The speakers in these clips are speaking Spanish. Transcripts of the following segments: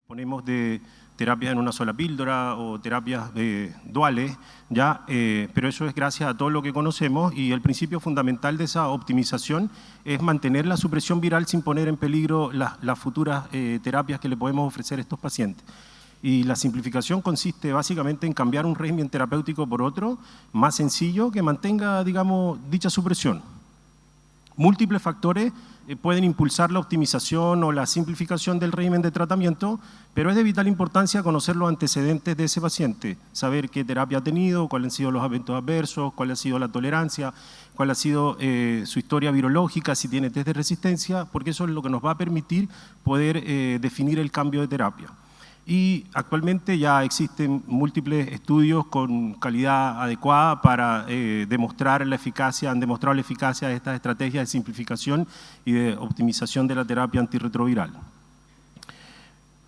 Ponemos de terapias en una sola píldora o terapias duales, ¿ya? Pero eso es gracias a todo lo que conocemos, y el principio fundamental de esa optimización es mantener la supresión viral sin poner en peligro las futuras terapias que le podemos ofrecer a estos pacientes. Y la simplificación consiste básicamente en cambiar un régimen terapéutico por otro más sencillo que mantenga, digamos, dicha supresión. Múltiples factores pueden impulsar la optimización o la simplificación del régimen de tratamiento, pero es de vital importancia conocer los antecedentes de ese paciente, saber qué terapia ha tenido, cuáles han sido los eventos adversos, cuál ha sido la tolerancia, cuál ha sido su historia virológica, si tiene test de resistencia, porque eso es lo que nos va a permitir poder definir el cambio de terapia. Y actualmente ya existen múltiples estudios con calidad adecuada para demostrar la eficacia, han demostrado la eficacia de estas estrategias de simplificación y de optimización de la terapia antirretroviral.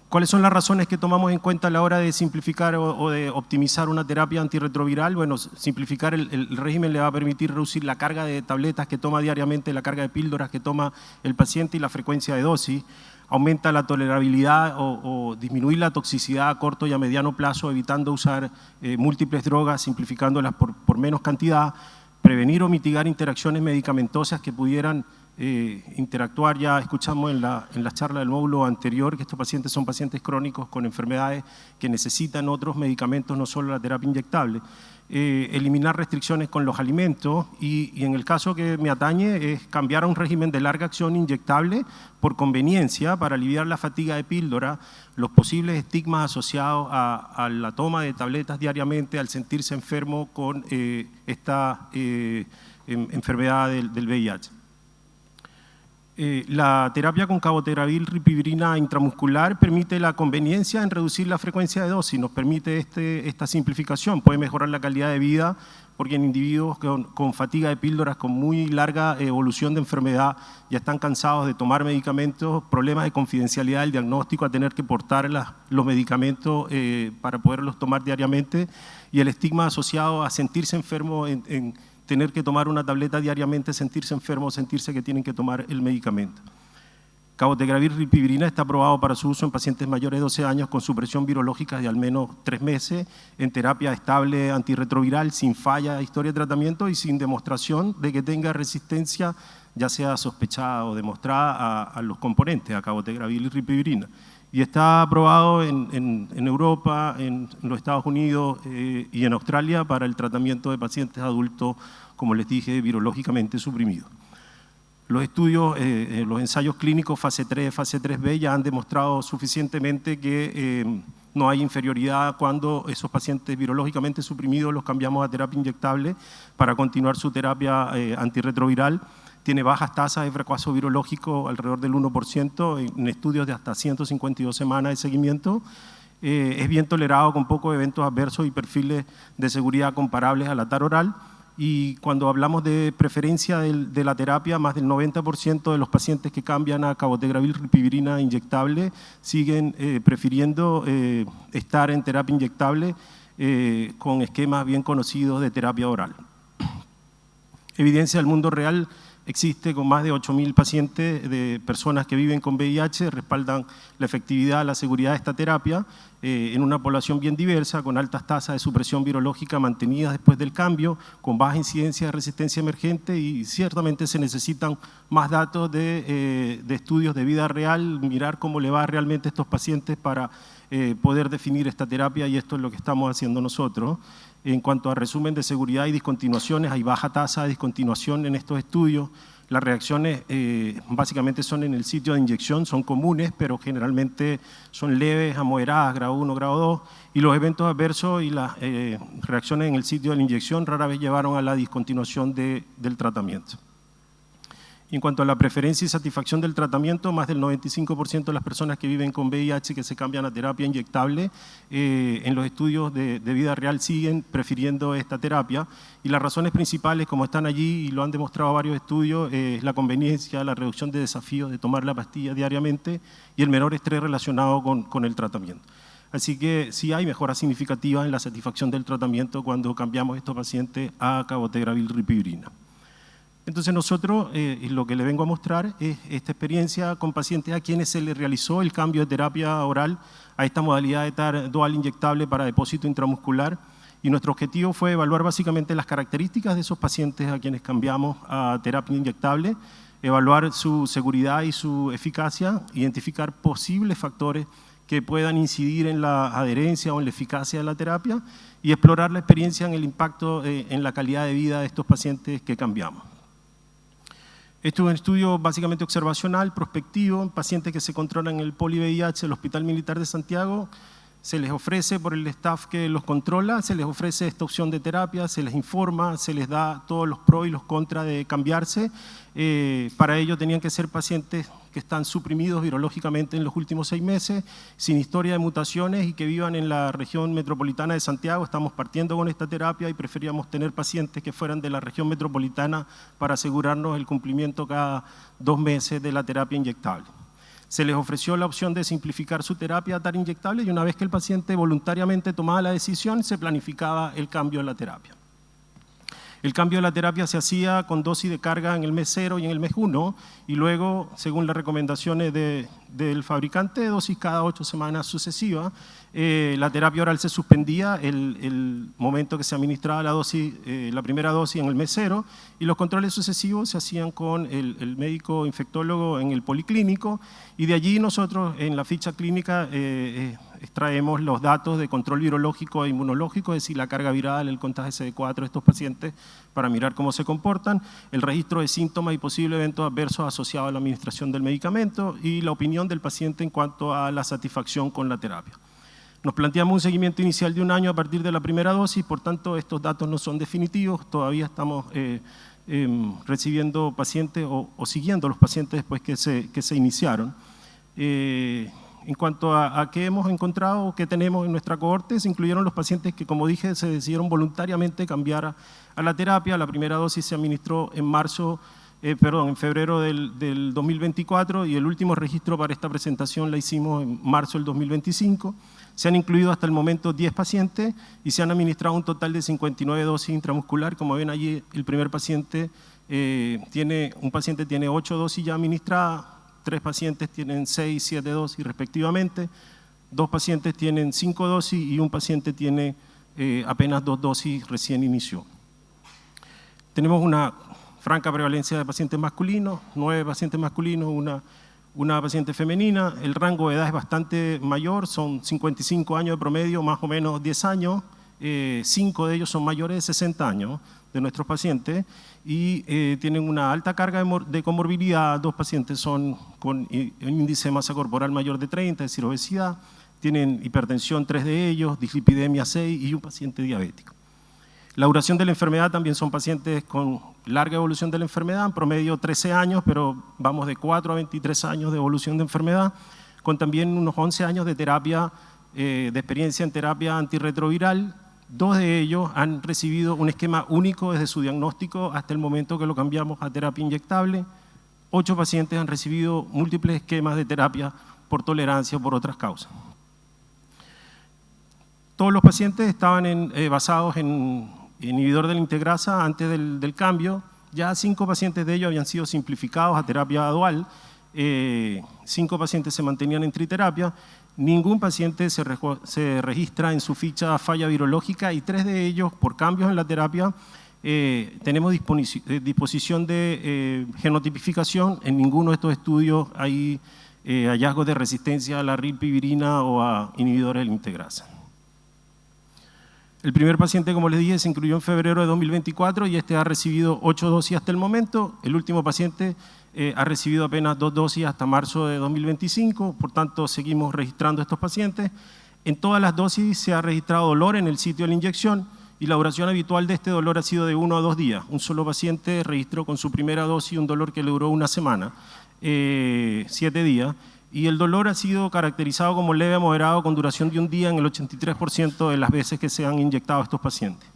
¿Cuáles son las razones que tomamos en cuenta a la hora de simplificar o de optimizar una terapia antirretroviral? Bueno, simplificar el régimen le va a permitir reducir la carga de tabletas que toma diariamente, la carga de píldoras que toma el paciente y la frecuencia de dosis. Aumenta la tolerabilidad o disminuir la toxicidad a corto y a mediano plazo, evitando usar múltiples drogas, simplificándolas por menos cantidad, prevenir o mitigar interacciones medicamentosas que pudieran interactuar. Ya escuchamos en la charla del módulo anterior que estos pacientes son pacientes crónicos con enfermedades que necesitan otros medicamentos, no solo la terapia inyectable. Eliminar restricciones con los alimentos y en el caso que me atañe es cambiar a un régimen de larga acción inyectable por conveniencia para aliviar la fatiga de píldora, los posibles estigmas asociados a la toma de tabletas diariamente al sentirse enfermo con esta enfermedad del VIH. La terapia con cabotegravir ripivirina intramuscular permite la conveniencia en reducir la frecuencia de dosis, nos permite esta simplificación, puede mejorar la calidad de vida porque en individuos con fatiga de píldoras, con muy larga evolución de enfermedad, ya están cansados de tomar medicamentos, problemas de confidencialidad del diagnóstico, a tener que portar los medicamentos para poderlos tomar diariamente, y el estigma asociado a sentirse enfermo en tener que tomar una tableta diariamente, sentirse enfermo, sentirse que tienen que tomar el medicamento. Cabotegravir ripivirina está aprobado para su uso en pacientes mayores de 12 años con supresión virológica de al menos 3 meses, en terapia estable antirretroviral, sin falla de historia de tratamiento y sin demostración de que tenga resistencia, ya sea sospechada o demostrada a los componentes, a cabotegravir ripivirina. Y está aprobado en Europa, en los Estados Unidos y en Australia para el tratamiento de pacientes adultos, como les dije, virológicamente suprimidos. Los estudios, los ensayos clínicos fase 3, fase 3B ya han demostrado suficientemente que no hay inferioridad cuando esos pacientes virológicamente suprimidos los cambiamos a terapia inyectable para continuar su terapia antirretroviral. Tiene bajas tasas de fracaso virológico, alrededor del 1%, en estudios de hasta 152 semanas de seguimiento. Es bien tolerado con pocos eventos adversos y perfiles de seguridad comparables a la TAR oral. Y cuando hablamos de preferencia de la terapia, más del 90% de los pacientes que cambian a cabotegravir ripivirina inyectable siguen prefiriendo estar en terapia inyectable con esquemas bien conocidos de terapia oral. Evidencia del mundo real existe con más de 8.000 pacientes de personas que viven con VIH, respaldan la efectividad, la seguridad de esta terapia en una población bien diversa, con altas tasas de supresión virológica mantenidas después del cambio, con baja incidencia de resistencia emergente, y ciertamente se necesitan más datos de estudios de vida real, mirar cómo le va realmente a estos pacientes para poder definir esta terapia, y esto es lo que estamos haciendo nosotros. En cuanto a resumen de seguridad y discontinuaciones, hay baja tasa de discontinuación en estos estudios. Las reacciones básicamente son en el sitio de inyección, son comunes, pero generalmente son leves a moderadas, grado 1, grado 2, y los eventos adversos y las reacciones en el sitio de la inyección rara vez llevaron a la discontinuación del tratamiento. En cuanto a la preferencia y satisfacción del tratamiento, más del 95% de las personas que viven con VIH que se cambian a terapia inyectable, en los estudios de vida real siguen prefiriendo esta terapia, y las razones principales, como están allí y lo han demostrado varios estudios, es la conveniencia, la reducción de desafíos de tomar la pastilla diariamente y el menor estrés relacionado con el tratamiento. Así que sí hay mejoras significativas en la satisfacción del tratamiento cuando cambiamos estos pacientes a cabotegravir ripivirina. Entonces nosotros, lo que le vengo a mostrar es esta experiencia con pacientes a quienes se les realizó el cambio de terapia oral a esta modalidad de TAR dual inyectable para depósito intramuscular, y nuestro objetivo fue evaluar básicamente las características de esos pacientes a quienes cambiamos a terapia inyectable, evaluar su seguridad y su eficacia, identificar posibles factores que puedan incidir en la adherencia o en la eficacia de la terapia y explorar la experiencia en el impacto en la calidad de vida de estos pacientes que cambiamos. Este es un estudio básicamente observacional, prospectivo, en pacientes que se controlan en el Poli-VIH del Hospital Militar de Santiago. Se les ofrece por el staff que los controla, se les ofrece esta opción de terapia, se les informa, se les da todos los pros y los contras de cambiarse. Para ello tenían que ser pacientes que están suprimidos virológicamente en los últimos 6 meses, sin historia de mutaciones y que vivan en la región metropolitana de Santiago. Estamos partiendo con esta terapia y preferíamos tener pacientes que fueran de la región metropolitana para asegurarnos el cumplimiento cada 2 meses de la terapia inyectable. Se les ofreció la opción de simplificar su terapia a TAR inyectable y una vez que el paciente voluntariamente tomaba la decisión, se planificaba el cambio de la terapia. El cambio de la terapia se hacía con dosis de carga en el mes 0 y en el mes 1 y luego, según las recomendaciones del fabricante, dosis cada 8 semanas sucesivas. La terapia oral se suspendía el momento que se administraba la primera dosis en el mes 0 y los controles sucesivos se hacían con el médico infectólogo en el policlínico y de allí nosotros en la ficha clínica extraemos los datos de control virológico e inmunológico, es decir, la carga viral, el contagio CD4 de estos pacientes para mirar cómo se comportan, el registro de síntomas y posibles eventos adversos asociados a la administración del medicamento y la opinión del paciente en cuanto a la satisfacción con la terapia. Nos planteamos un seguimiento inicial de 1 año a partir de la primera dosis, por tanto estos datos no son definitivos, todavía estamos recibiendo pacientes o siguiendo los pacientes después que se iniciaron. En cuanto a qué hemos encontrado o qué tenemos en nuestra cohorte, se incluyeron los pacientes que, como dije, se decidieron voluntariamente cambiar a la terapia. La primera dosis se administró en febrero del 2024 y el último registro para esta presentación la hicimos en marzo del 2025. Se han incluido hasta el momento 10 pacientes y se han administrado un total de 59 dosis intramuscular. Como ven allí, el primer paciente tiene 8 dosis ya administradas, 3 pacientes tienen 6, 7 dosis respectivamente, 2 pacientes tienen 5 dosis y un paciente tiene apenas 2 dosis, recién inició. Tenemos una franca prevalencia de pacientes masculinos, 9 pacientes masculinos, una paciente femenina. El rango de edad es bastante mayor, son 55 años de promedio, más o menos 10 años, 5 de ellos son mayores de 60 años de nuestros pacientes y tienen una alta carga de comorbilidad. 2 pacientes son con un índice de masa corporal mayor de 30, es decir, obesidad, tienen hipertensión 3 de ellos, dislipidemia 6 y un paciente diabético. La duración de la enfermedad también son pacientes con larga evolución de la enfermedad, en promedio 13 años, pero vamos de 4 a 23 años de evolución de enfermedad, con también unos 11 años de terapia, de experiencia en terapia antirretroviral. 2 de ellos han recibido un esquema único desde su diagnóstico hasta el momento que lo cambiamos a terapia inyectable. 8 pacientes han recibido múltiples esquemas de terapia por tolerancia o por otras causas. Todos los pacientes estaban basados en inhibidor de la integrasa antes del cambio. Ya 5 pacientes de ellos habían sido simplificados a terapia dual. 5 pacientes se mantenían en triterapia. Ningún paciente se registra en su ficha falla virológica y 3 de ellos, por cambios en la terapia, tenemos disposición de genotipificación. En ninguno de estos estudios hay hallazgos de resistencia a la rilpivirina o a inhibidores de la integrasa. El primer paciente, como les dije, se incluyó en febrero de 2024 y este ha recibido 8 dosis hasta el momento. El último paciente ha recibido apenas 2 dosis hasta marzo de 2025, por tanto seguimos registrando estos pacientes. En todas las dosis se ha registrado dolor en el sitio de la inyección y la duración habitual de este dolor ha sido de 1 a 2 días. Un solo paciente registró con su primera dosis un dolor que le duró 1 semana, 7 días. Y el dolor ha sido caracterizado como leve a moderado con duración de 1 día en el 83% de las veces que se han inyectado estos pacientes.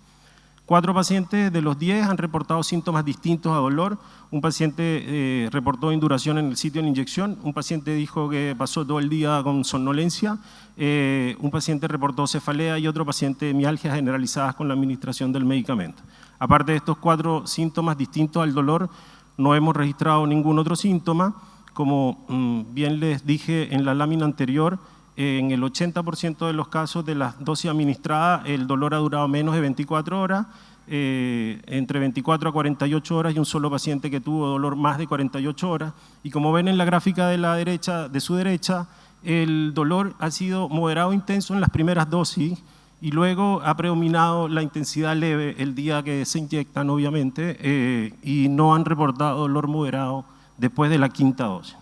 4 pacientes de los 10 han reportado síntomas distintos a dolor. Un paciente reportó induración en el sitio de la inyección, un paciente dijo que pasó todo el día con somnolencia, un paciente reportó cefalea y otro paciente mialgias generalizadas con la administración del medicamento. Aparte de estos 4 síntomas distintos al dolor, no hemos registrado ningún otro síntoma. Como bien les dije en la lámina anterior, en el 80% de los casos de las dosis administradas, el dolor ha durado menos de 24 horas, entre 24 a 48 horas, y un solo paciente que tuvo dolor más de 48 horas. Y como ven en la gráfica de su derecha, el dolor ha sido moderado e intenso en las primeras dosis y luego ha predominado la intensidad leve el día que se inyectan, obviamente, y no han reportado dolor moderado después de la 5ª dosis.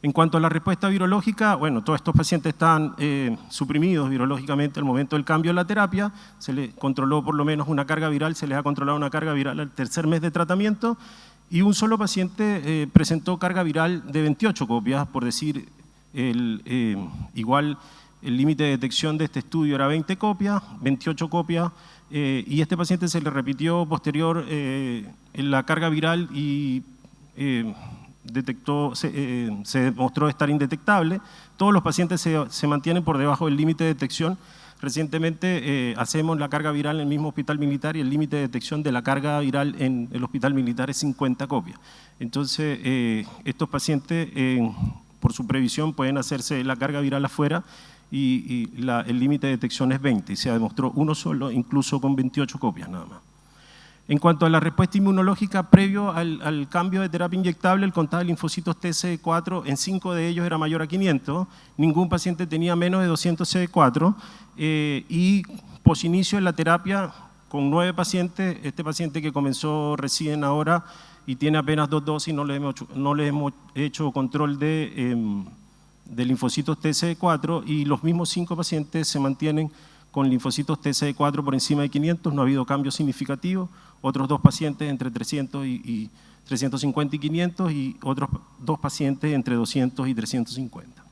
En cuanto a la respuesta virológica, bueno, todos estos pacientes están suprimidos virológicamente al momento del cambio de la terapia, se les controló por lo menos una carga viral, se les ha controlado una carga viral al tercer mes de tratamiento, y un solo paciente presentó carga viral de 28 copias, por decir, igual el límite de detección de este estudio era 20 copias, 28 copias, y este paciente se le repitió posterior la carga viral y se demostró estar indetectable. Todos los pacientes se mantienen por debajo del límite de detección. Recientemente hacemos la carga viral en el mismo hospital militar y el límite de detección de la carga viral en el hospital militar es 50 copias. Entonces, estos pacientes, por su previsión, pueden hacerse la carga viral afuera y el límite de detección es 20 y se demostró uno solo, incluso con 28 copias nada más. En cuanto a la respuesta inmunológica, previo al cambio de terapia inyectable, el contado de linfocitos TCD4 en 5 de ellos era mayor a 500, ningún paciente tenía menos de 200 CD4 y posinicio en la terapia con 9 pacientes, este paciente que comenzó recién ahora y tiene apenas 2 dosis, no le hemos hecho control de linfocitos TCD4 y los mismos 5 pacientes se mantienen con linfocitos TCD4 por encima de 500, no ha habido cambios significativos. Otros 2 pacientes entre 300 y 350 y 500 y otros 2 pacientes entre 200 y 350.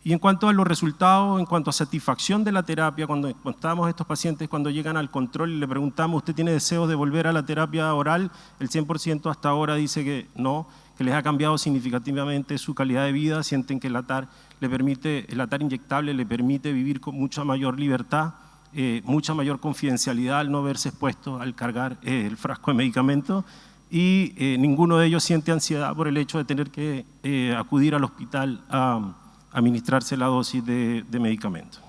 Y en cuanto a los resultados, en cuanto a satisfacción de la terapia, cuando contamos a estos pacientes cuando llegan al control y le preguntamos, ¿usted tiene deseos de volver a la terapia oral? El 100% hasta ahora dice que no, que les ha cambiado significativamente su calidad de vida, sienten que el ATAR inyectable le permite vivir con mucha mayor libertad, mucha mayor confidencialidad al no verse expuesto al cargar el frasco de medicamentos y ninguno de ellos siente ansiedad por el hecho de tener que acudir al hospital a administrarse la dosis de medicamentos.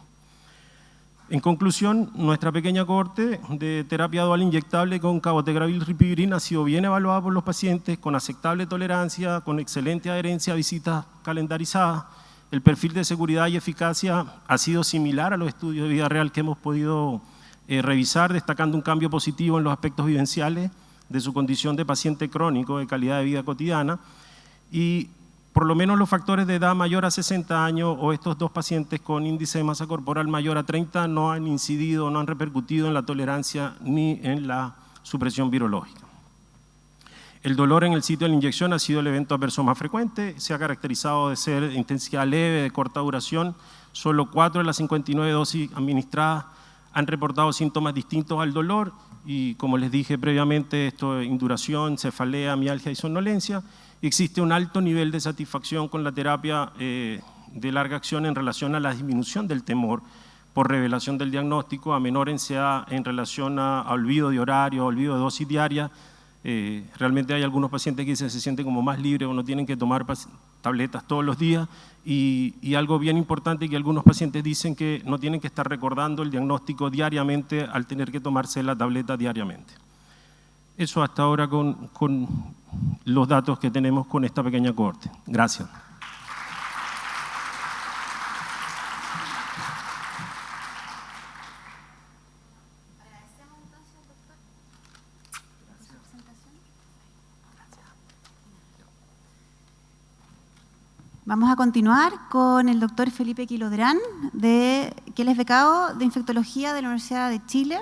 En conclusión, nuestra pequeña cohorte de terapia dual inyectable con cabotegravir ripivirina ha sido bien evaluada por los pacientes con aceptable tolerancia, con excelente adherencia a visitas calendarizadas. El perfil de seguridad y eficacia ha sido similar a los estudios de vida real que hemos podido revisar, destacando un cambio positivo en los aspectos vivenciales de su condición de paciente crónico de calidad de vida cotidiana y por lo menos los factores de edad mayor a 60 años o estos 2 pacientes con índice de masa corporal mayor a 30 no han incidido, no han repercutido en la tolerancia ni en la supresión virológica. El dolor en el sitio de la inyección ha sido el evento adverso más frecuente, se ha caracterizado de ser de intensidad leve, de corta duración. Solo 4 de las 59 dosis administradas han reportado síntomas distintos al dolor y, como les dije previamente, esto es induración, cefalea, mialgia y somnolencia. Existe un alto nivel de satisfacción con la terapia de larga acción en relación a la disminución del temor por revelación del diagnóstico, a menor ansiedad en relación a olvido de horario, olvido de dosis diaria. Realmente hay algunos pacientes que se sienten como más libres o no tienen que tomar tabletas todos los días y algo bien importante que algunos pacientes dicen que no tienen que estar recordando el diagnóstico diariamente al tener que tomarse la tableta diariamente. Eso hasta ahora con los datos que tenemos con esta pequeña cohorte. Gracias. Vamos a continuar con el doctor Felipe Quilodrán, que él es becado de Infectología de la Universidad de Chile.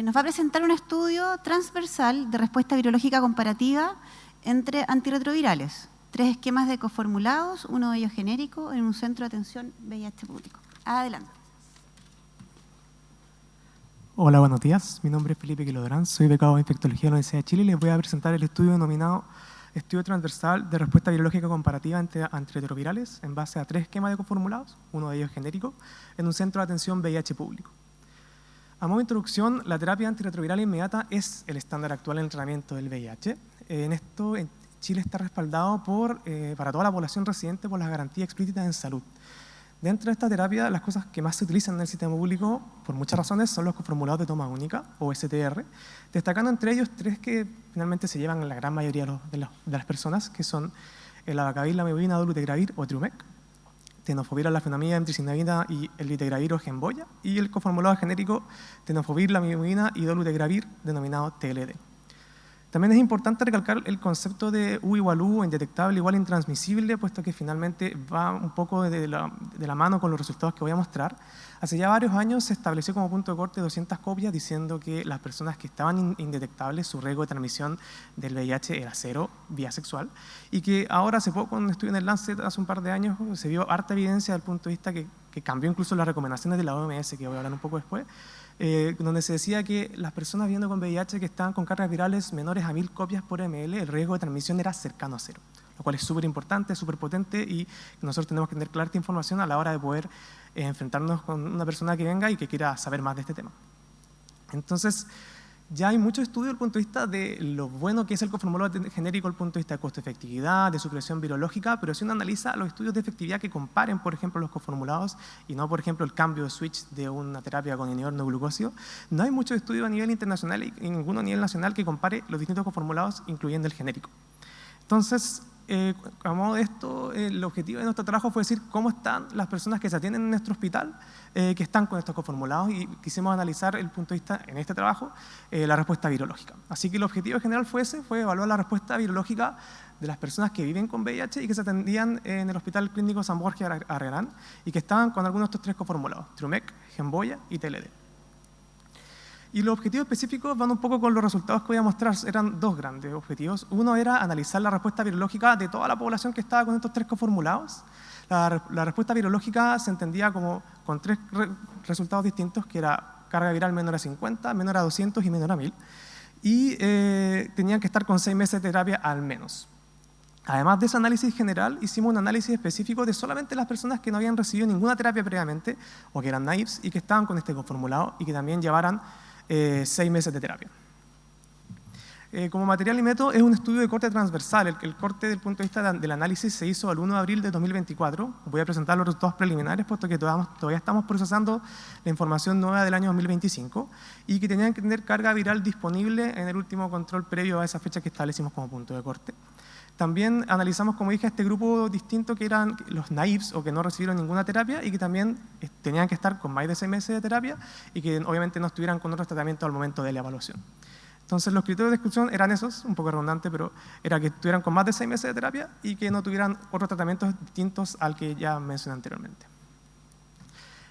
Nos va a presentar un estudio transversal de respuesta virológica comparativa entre antirretrovirales. 3 esquemas de coformulados, uno de ellos genérico, en un centro de atención VIH público. Adelante. Hola, buenos días. Mi nombre es Felipe Quilodrán, soy becado de Infectología de la Universidad de Chile y les voy a presentar el estudio denominado Estudio transversal de respuesta virológica comparativa entre antirretrovirales en base a 3 esquemas de coformulados, uno de ellos genérico, en un centro de atención VIH público. A modo de introducción, la terapia antirretroviral inmediata es el estándar actual en el tratamiento del VIH. En esto, Chile está respaldado para toda la población residente por las garantías explícitas en salud. Dentro de esta terapia, las cosas que más se utilizan en el sistema público, por muchas razones, son los coformulados de toma única, o STR, destacando entre ellos 3 que finalmente se llevan en la gran mayoría de las personas, que son el abacavir, lamivudina, dolutegravir o Triumec, tenofovir, lafenamida, emtricitabina y el litegravir o Genvoya, y el coformulado genérico tenofovir, lamivudina y dolutegravir, denominado TLD. También es importante recalcar el concepto de U igual U, indetectable igual intransmisible, puesto que finalmente va un poco de la mano con los resultados que voy a mostrar. Hace ya varios años se estableció como punto de corte 200 copias diciendo que las personas que estaban indetectables, su riesgo de transmisión del VIH era 0 vía sexual, y que ahora hace poco, en un estudio en el Lancet hace un par de años, se vio harta evidencia desde el punto de vista que cambió incluso las recomendaciones de la OMS, que voy a hablar un poco después, donde se decía que las personas viviendo con VIH que estaban con cargas virales menores a 1000 copias por ml, el riesgo de transmisión era cercano a 0, lo cual es súper importante, súper potente, y nosotros tenemos que tener clara esta información a la hora de poder enfrentarnos con una persona que venga y que quiera saber más de este tema. Entonces, ya hay mucho estudio desde el punto de vista de lo bueno que es el coformulado genérico desde el punto de vista de costo-efectividad, de supresión virológica, pero si uno analiza los estudios de efectividad que comparen, por ejemplo, los coformulados y no, por ejemplo, el cambio de switch de una terapia con inhibidor no glucósido, no hay mucho estudio a nivel internacional y ninguno a nivel nacional que compare los distintos coformulados, incluyendo el genérico. Entonces, a modo de esto, el objetivo de nuestro trabajo fue decir cómo están las personas que se atienden en nuestro hospital, que están con estos coformulados, y quisimos analizar el punto de vista, en este trabajo, la respuesta virológica. Así que el objetivo general fue evaluar la respuesta virológica de las personas que viven con VIH y que se atendían en el Hospital Clínico San Borja Arrearán y que estaban con algunos de estos 3 coformulados, Triumec, Genvoya y TLD. Y los objetivos específicos van un poco con los resultados que voy a mostrar. Eran 2 grandes objetivos. Uno era analizar la respuesta virológica de toda la población que estaba con estos 3 coformulados. La respuesta virológica se entendía como con 3 resultados distintos, que era carga viral menor a 50, menor a 200 y menor a 1000. Y tenían que estar con 6 meses de terapia al menos. Además de ese análisis general, hicimos un análisis específico de solamente las personas que no habían recibido ninguna terapia previamente o que eran naives y que estaban con este coformulado y que también llevaran 6 meses de terapia. Como material y método es un estudio de corte transversal. El corte del punto de vista del análisis se hizo el 1 de abril de 2024. Voy a presentar los resultados preliminares, puesto que todavía estamos procesando la información nueva del año 2025 y que tenían que tener carga viral disponible en el último control previo a esa fecha que establecimos como punto de corte. También analizamos, como dije, a este grupo distinto que eran los naives o que no recibieron ninguna terapia y que también tenían que estar con más de 6 meses de terapia y que obviamente no estuvieran con otros tratamientos al momento de la evaluación. Entonces los criterios de exclusión eran esos, un poco redundante, pero era que estuvieran con más de 6 meses de terapia y que no tuvieran otros tratamientos distintos al que ya mencioné anteriormente.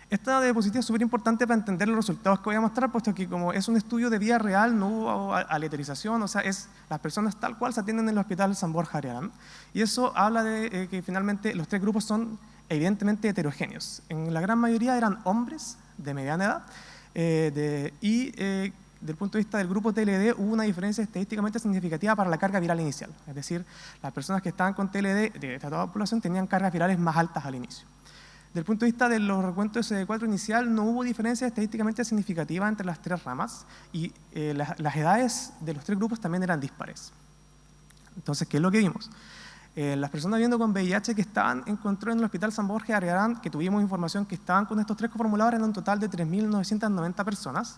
Esta diapositiva es súper importante para entender los resultados que voy a mostrar, puesto que como es un estudio de vida real, no hubo aleatorización, o sea, es las personas tal cual se atienden en el Hospital San Borja Arrearán. Y eso habla de que finalmente los 3 grupos son evidentemente heterogéneos. En la gran mayoría eran hombres de mediana edad del punto de vista del grupo TLD hubo una diferencia estadísticamente significativa para la carga viral inicial. Es decir, las personas que estaban con TLD de esta toda población tenían cargas virales más altas al inicio. Desde el punto de vista de los recuentos CD4 inicial, no hubo diferencia estadísticamente significativa entre las 3 ramas y las edades de los 3 grupos también eran dispares. Entonces, ¿qué es lo que vimos? Las personas viviendo con VIH que estaban en control en el Hospital San Borja de Arrearán, que tuvimos información que estaban con estos 3 coformulados, eran un total de 3.990 personas,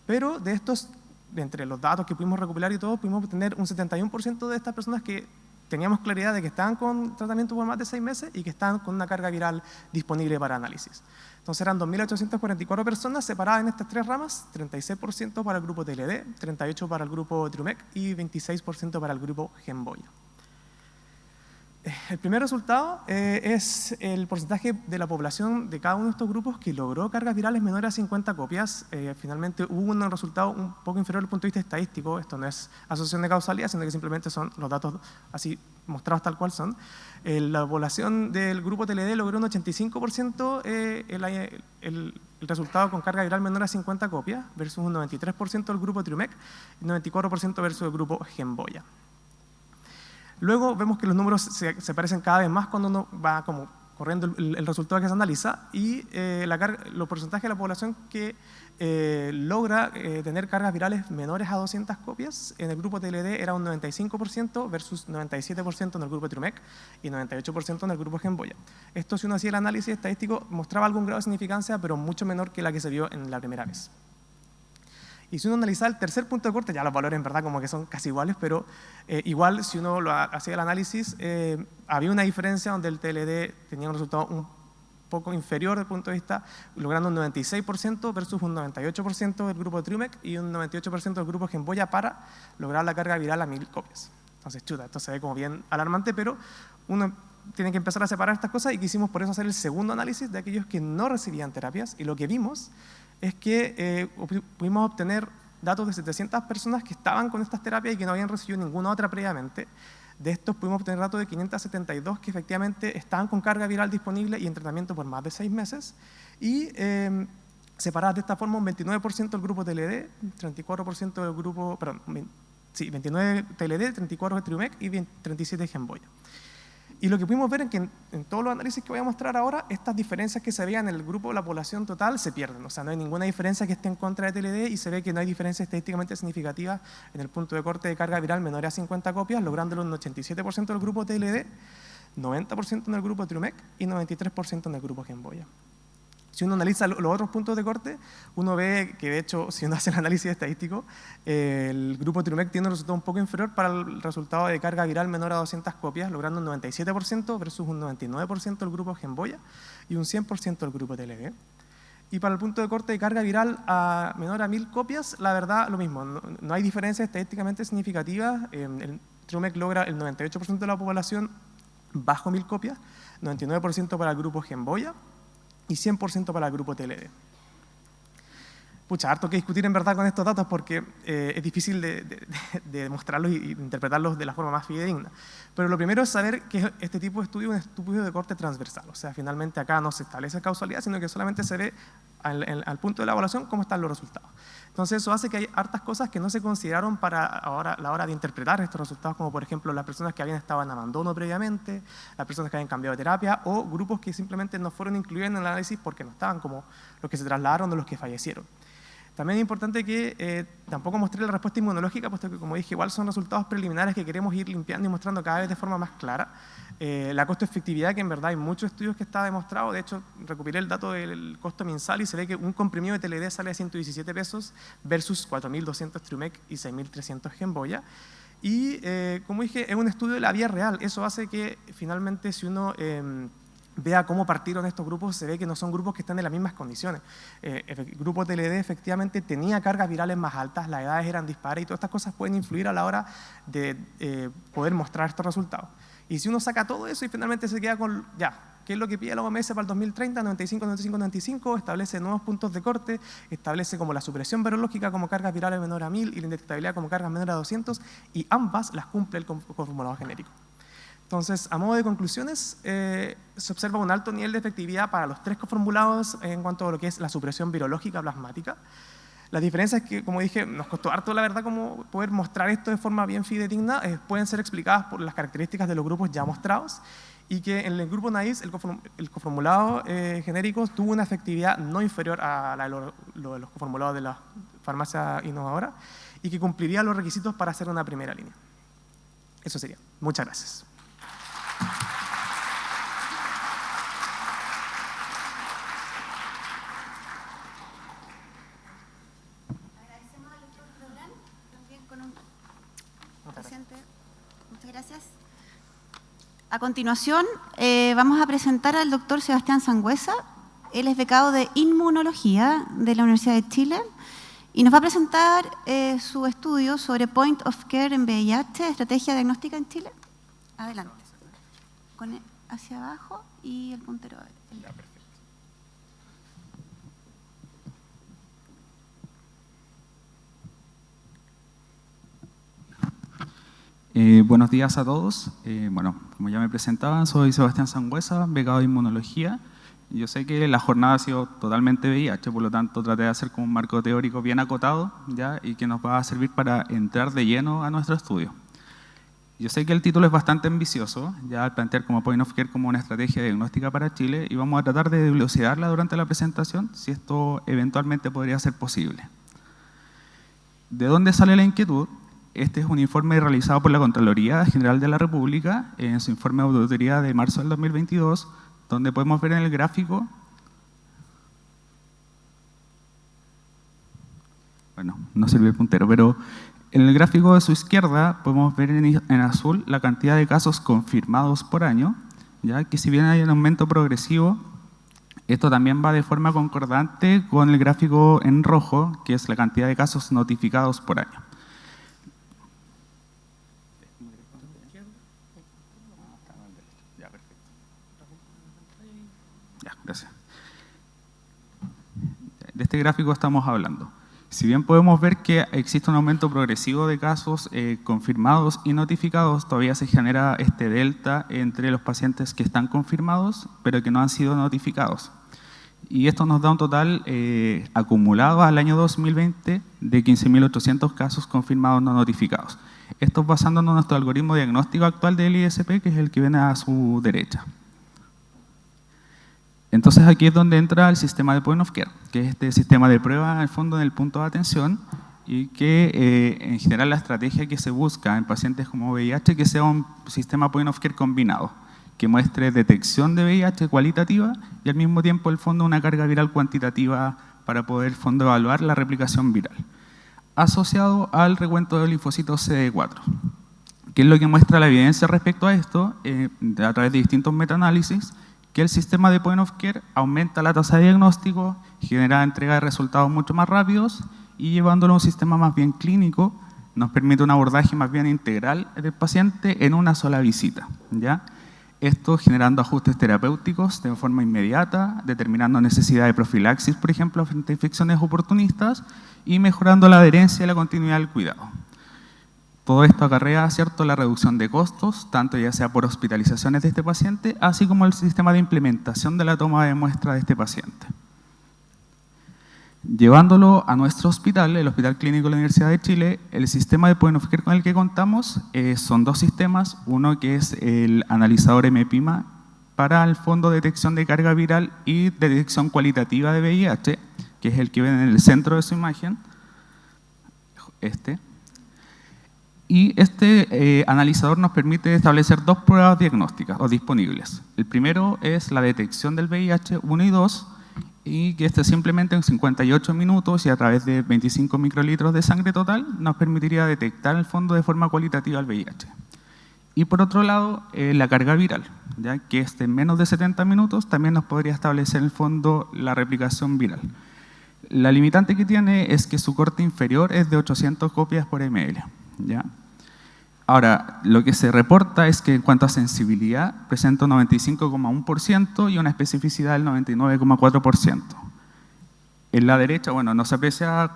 pero de estos, entre los datos que pudimos recopilar y todo, pudimos obtener un 71% de estas personas que teníamos claridad de que estaban con tratamiento por más de 6 meses y que estaban con una carga viral disponible para análisis. Entonces eran 2.844 personas separadas en estas 3 ramas, 36% para el grupo TLD, 38% para el grupo Triumec y 26% para el grupo Genvoya. El primer resultado es el porcentaje de la población de cada uno de estos grupos que logró cargas virales menores a 50 copias. Finalmente hubo un resultado un poco inferior desde el punto de vista estadístico. Esto no es asociación de causalidad, sino que simplemente son los datos así mostrados tal cual son. La población del grupo TLD logró un 85% el resultado con carga viral menor a 50 copias, versus un 93% del grupo Triumec y 94% versus el grupo Genvoya. Luego vemos que los números se parecen cada vez más cuando uno va como corriendo el resultado que se analiza y los porcentajes de la población que logra tener cargas virales menores a 200 copias. En el grupo TLD era un 95% versus 97% en el grupo TRUMEC y 98% en el grupo Genboya. Esto, si uno hacía el análisis estadístico, mostraba algún grado de significancia, pero mucho menor que la que se vio en la primera vez. Y si uno analizaba el tercer punto de corte, ya los valores en verdad como que son casi iguales, pero igual si uno hacía el análisis, había una diferencia donde el TLD tenía un resultado un poco inferior desde el punto de vista, logrando un 96% versus un 98% del grupo TRUMEC y un 98% del grupo Genboya para lograr la carga viral a 1000 copias. Entonces, chuta, esto se ve como bien alarmante, pero uno tiene que empezar a separar estas cosas y quisimos por eso hacer el segundo análisis de aquellos que no recibían terapias, y lo que vimos es que pudimos obtener datos de 700 personas que estaban con estas terapias y que no habían recibido ninguna otra previamente. De estos pudimos obtener datos de 572 que efectivamente estaban con carga viral disponible y en tratamiento por más de 6 meses. Y separadas de esta forma, un 29% del grupo TLD, 34% del grupo, perdón, sí, 29 TLD, 34 de TRUMEC y 37 Genboya. Y lo que pudimos ver es que en todos los análisis que voy a mostrar ahora, estas diferencias que se veían en el grupo de la población total se pierden. O sea, no hay ninguna diferencia que esté en contra de TLD y se ve que no hay diferencia estadísticamente significativa en el punto de corte de carga viral menor a 50 copias, lográndolo un 87% del grupo TLD, 90% en el grupo TRUMEC y 93% en el grupo Genboya. Si uno analiza los otros puntos de corte, uno ve que, de hecho, si uno hace el análisis estadístico, el grupo TRUMEC tiene un resultado un poco inferior para el resultado de carga viral menor a 200 copias, logrando un 97% versus un 99% del grupo Genboya y un 100% del grupo TLD. Y para el punto de corte de carga viral menor a 1000 copias, la verdad, lo mismo. No hay diferencias estadísticamente significativas. El TRUMEC logra el 98% de la población bajo 1000 copias, 99% para el grupo Genboya y 100% para el grupo TLD. Pucha, harto que discutir en verdad con estos datos porque es difícil de mostrarlos y interpretarlos de la forma más fidedigna. Pero lo primero es saber que este tipo de estudio es un estudio de corte transversal. O sea, finalmente acá no se establece causalidad, sino que solamente se ve al punto de la evaluación cómo están los resultados. Entonces eso hace que hay hartas cosas que no se consideraron para la hora de interpretar estos resultados, como por ejemplo las personas que habían estado en abandono previamente, las personas que habían cambiado de terapia o grupos que simplemente no fueron incluidos en el análisis porque no estaban, como los que se trasladaron o los que fallecieron. También es importante que tampoco mostré la respuesta inmunológica, puesto que, como dije, igual son resultados preliminares que queremos ir limpiando y mostrando cada vez de forma más clara. La costo-efectividad, que en verdad hay muchos estudios que está demostrado. De hecho, recuperé el dato del costo mensal y se ve que un comprimido de TLD sale a 117 pesos versus 4.200 TRUMEC y 6.300 Genboya. Y, como dije, es un estudio de la vía real. Eso hace que, finalmente, si uno vea cómo partieron estos grupos, se ve que no son grupos que están en las mismas condiciones. El grupo TLD efectivamente tenía cargas virales más altas, las edades eran dispares y todas estas cosas pueden influir a la hora de poder mostrar estos resultados. Y si uno saca todo eso y finalmente se queda con, ya, ¿qué es lo que pide la OMS para el 2030? 95, 95, 95, establece nuevos puntos de corte, establece como la supresión virológica como cargas virales menor a 1000 y la indetectabilidad como cargas menor a 200, y ambas las cumple el coformulado genérico. Entonces, a modo de conclusiones, se observa un alto nivel de efectividad para los 3 coformulados en cuanto a lo que es la supresión virológica plasmática. La diferencia es que, como dije, nos costó harto, la verdad, como poder mostrar esto de forma bien fidedigna. Pueden ser explicadas por las características de los grupos ya mostrados y que en el grupo NAIS el coformulado genérico tuvo una efectividad no inferior a la de los coformulados de la farmacia innovadora y que cumpliría los requisitos para hacer una primera línea. Eso sería. Muchas gracias. Agradecemos al doctor Lográn, también con un presente. Muchas gracias. A continuación, vamos a presentar al doctor Sebastián Sangüesa. Él es becado de Inmunología de la Universidad de Chile y nos va a presentar su estudio sobre Point of Care en VIH, estrategia diagnóstica en Chile. Adelante. Hacia abajo y el puntero. Ya, perfecto. Buenos días a todos. Bueno, como ya me presentaba, soy Sebastián Sangüesa, becado de Inmunología. Yo sé que la jornada ha sido totalmente VIH, por lo tanto traté de hacer como un marco teórico bien acotado, ¿ya? Y que nos va a servir para entrar de lleno a nuestro estudio. Yo sé que el título es bastante ambicioso, ya al plantear como Point of Care como una estrategia diagnóstica para Chile, y vamos a tratar de dilucidarla durante la presentación, si esto eventualmente podría ser posible. ¿De dónde sale la inquietud? Este es un informe realizado por la Contraloría General de la República en su informe de auditoría de marzo del 2022, donde podemos ver en el gráfico, bueno, no sirve el puntero, pero en el gráfico de su izquierda podemos ver en azul la cantidad de casos confirmados por año, ya que si bien hay un aumento progresivo, esto también va de forma concordante con el gráfico en rojo, que es la cantidad de casos notificados por año. Ya, gracias. De este gráfico estamos hablando. Si bien podemos ver que existe un aumento progresivo de casos confirmados y notificados, todavía se genera este delta entre los pacientes que están confirmados, pero que no han sido notificados. Y esto nos da un total acumulado al año 2020 de 15.800 casos confirmados no notificados. Esto basándonos en nuestro algoritmo diagnóstico actual del ISP, que es el que viene a su derecha. Entonces aquí es donde entra el sistema de Point of Care, que es este sistema de prueba en el fondo en el punto de atención y que en general la estrategia que se busca en pacientes como VIH que sea un sistema Point of Care combinado, que muestre detección de VIH cualitativa y al mismo tiempo el fondo una carga viral cuantitativa para poder el fondo evaluar la replicación viral, asociado al recuento de linfocitos CD4. ¿Qué es lo que muestra la evidencia respecto a esto? A través de distintos metaanálisis, que el sistema de Point of Care aumenta la tasa de diagnóstico, genera entrega de resultados mucho más rápidos y llevándolo a un sistema más bien clínico, nos permite un abordaje más bien integral del paciente en una sola visita, ¿ya? Esto generando ajustes terapéuticos de forma inmediata, determinando necesidad de profilaxis, por ejemplo, frente a infecciones oportunistas y mejorando la adherencia y la continuidad del cuidado. Todo esto acarrea, ¿cierto?, la reducción de costos, tanto ya sea por hospitalizaciones de este paciente, así como el sistema de implementación de la toma de muestra de este paciente. Llevándolo a nuestro hospital, el Hospital Clínico de la Universidad de Chile, el sistema de Point of Care con el que contamos son dos sistemas, uno que es el analizador MPIMA para el fondo de detección de carga viral y de detección cualitativa de VIH, que es el que ven en el centro de su imagen, Y este analizador nos permite establecer dos pruebas diagnósticas o disponibles. El primero es la detección del VIH 1 y 2, y que simplemente en 58 minutos y a través de 25 microlitros de sangre total nos permitiría detectar el fondo de forma cualitativa el VIH. Y por otro lado, la carga viral, ya que en menos de 70 minutos también nos podría establecer en el fondo la replicación viral. La limitante que tiene es que su corte inferior es de 800 copias por ml, ¿ya? Ahora, lo que se reporta es que en cuanto a sensibilidad presenta un 95,1% y una especificidad del 99,4%. En la derecha, bueno, no se aprecia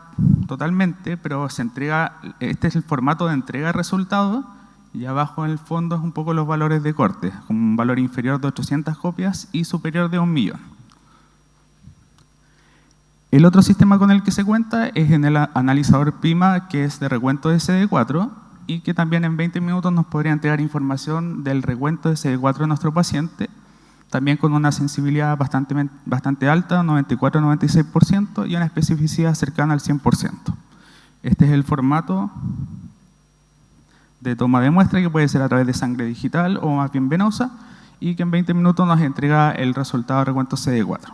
totalmente, pero se entrega, este es el formato de entrega de resultados, y abajo en el fondo es un poco los valores de corte, con un valor inferior de 800 copias y superior de 1.000.000. El otro sistema con el que se cuenta es en el analizador PIMA, que es de recuento de CD4, y que también en 20 minutos nos podría entregar información del recuento de CD4 de nuestro paciente, también con una sensibilidad bastante alta, 94-96%, y una especificidad cercana al 100%. Este es el formato de toma de muestra, que puede ser a través de sangre digital o más bien venosa, y que en 20 minutos nos entrega el resultado de recuento CD4.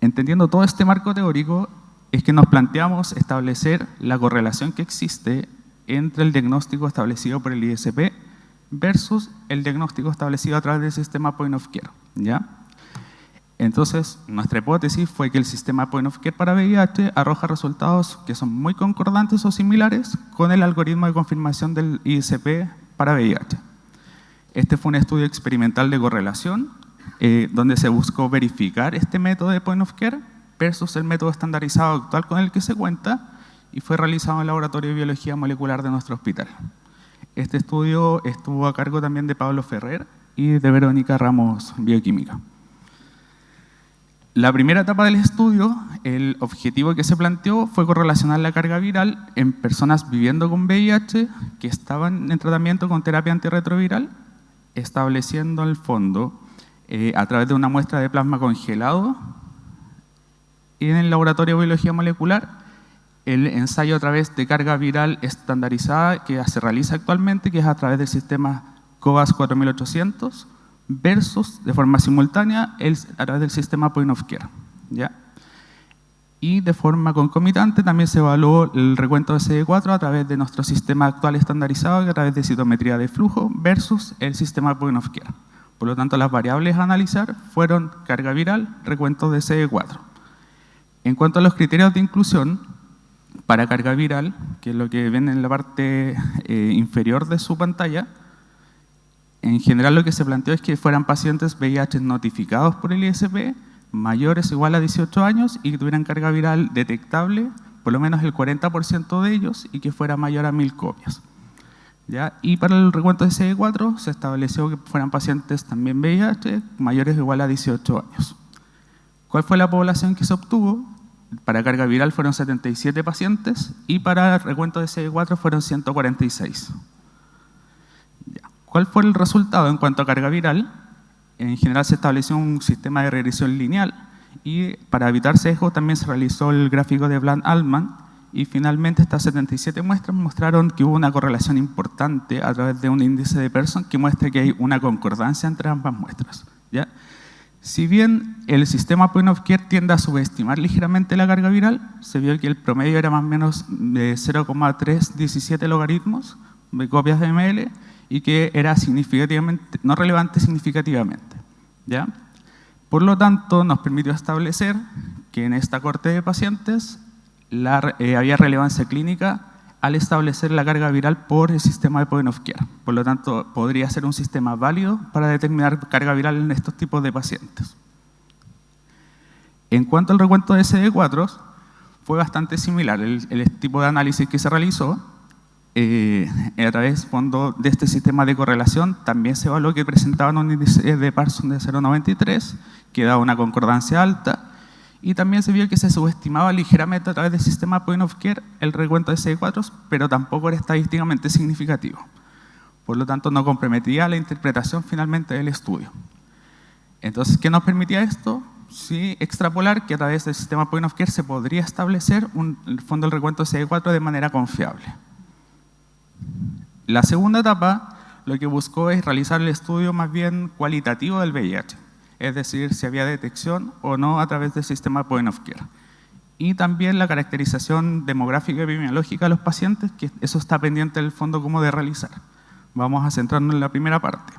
Entendiendo todo este marco teórico, es que nos planteamos establecer la correlación que existe entre el diagnóstico establecido por el ISP versus el diagnóstico establecido a través del sistema Point of Care, ¿ya? Entonces, nuestra hipótesis fue que el sistema Point of Care para VIH arroja resultados que son muy concordantes o similares con el algoritmo de confirmación del ISP para VIH. Este fue un estudio experimental de correlación, donde se buscó verificar este método de Point of Care versus el método estandarizado actual con el que se cuenta, y fue realizado en el Laboratorio de Biología Molecular de nuestro hospital. Este estudio estuvo a cargo también de Pablo Ferrer y de Verónica Ramos, Bioquímica. La primera etapa del estudio, el objetivo que se planteó fue correlacionar la carga viral en personas viviendo con VIH que estaban en tratamiento con terapia antirretroviral, estableciendo en el fondo, a través de una muestra de plasma congelado, en el laboratorio de biología molecular, el ensayo a través de carga viral estandarizada que se realiza actualmente, que es a través del sistema COVAS 4800, versus, de forma simultánea, a través del sistema Point of Care, ¿ya? Y de forma concomitante también se evaluó el recuento de CD4 a través de nuestro sistema actual estandarizado, que a través de citometría de flujo, versus el sistema Point of Care. Por lo tanto, las variables a analizar fueron carga viral, recuento de CD4. En cuanto a los criterios de inclusión, para carga viral, que es lo que ven en la parte inferior de su pantalla, en general lo que se planteó es que fueran pacientes VIH notificados por el ISP, mayores o igual a 18 años y que tuvieran carga viral detectable, por lo menos el 40% de ellos, y que fuera mayor a 1000 copias. ¿Ya? Y para el recuento de CD4 se estableció que fueran pacientes también VIH, mayores o igual a 18 años. ¿Cuál fue la población que se obtuvo? Para carga viral fueron 77 pacientes y para el recuento de CD4 fueron 146. ¿Cuál fue el resultado en cuanto a carga viral? En general se estableció un sistema de regresión lineal y para evitar sesgo también se realizó el gráfico de Bland-Altman y finalmente estas 77 muestras mostraron que hubo una correlación importante a través de un índice de Pearson que muestra que hay una concordancia entre ambas muestras, ¿ya? Si bien el sistema Point of Care tiende a subestimar ligeramente la carga viral, se vio que el promedio era más o menos de 0,317 logaritmos de copias de ml y que era significativamente, no relevante significativamente, ¿ya? Por lo tanto, nos permitió establecer que en esta corte de pacientes había relevancia clínica al establecer la carga viral por el sistema de Point of Care. Por lo tanto, podría ser un sistema válido para determinar carga viral en estos tipos de pacientes. En cuanto al recuento de CD4, fue bastante similar el tipo de análisis que se realizó. A través de este sistema de correlación también se evaluó que presentaban un índice de Pearson de 0,93, que daba una concordancia alta, y también se vio que se subestimaba ligeramente a través del sistema Point of Care el recuento de CD4, pero tampoco era estadísticamente significativo. Por lo tanto, no comprometía la interpretación finalmente del estudio. Entonces, ¿qué nos permitía esto? Sí, extrapolar que a través del sistema Point of Care se podría establecer el fondo del recuento de CD4 de manera confiable. La segunda etapa lo que buscó es realizar el estudio más bien cualitativo del VIH, es decir, si había detección o no a través del sistema Point of Care. Y también la caracterización demográfica y epidemiológica de los pacientes, que eso está pendiente del fondo cómo de realizar. Vamos a centrarnos en la primera parte.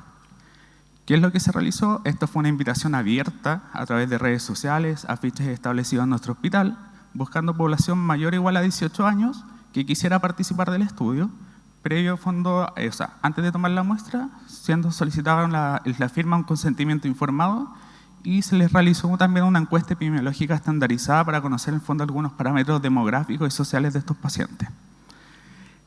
¿Qué es lo que se realizó? Esto fue una invitación abierta a través de redes sociales, afiches establecidos en nuestro hospital, buscando población mayor o igual a 18 años que quisiera participar del estudio, previo fondo, antes de tomar la muestra, siendo solicitada la firma un consentimiento informado y se les realizó también una encuesta epidemiológica estandarizada para conocer en el fondo algunos parámetros demográficos y sociales de estos pacientes.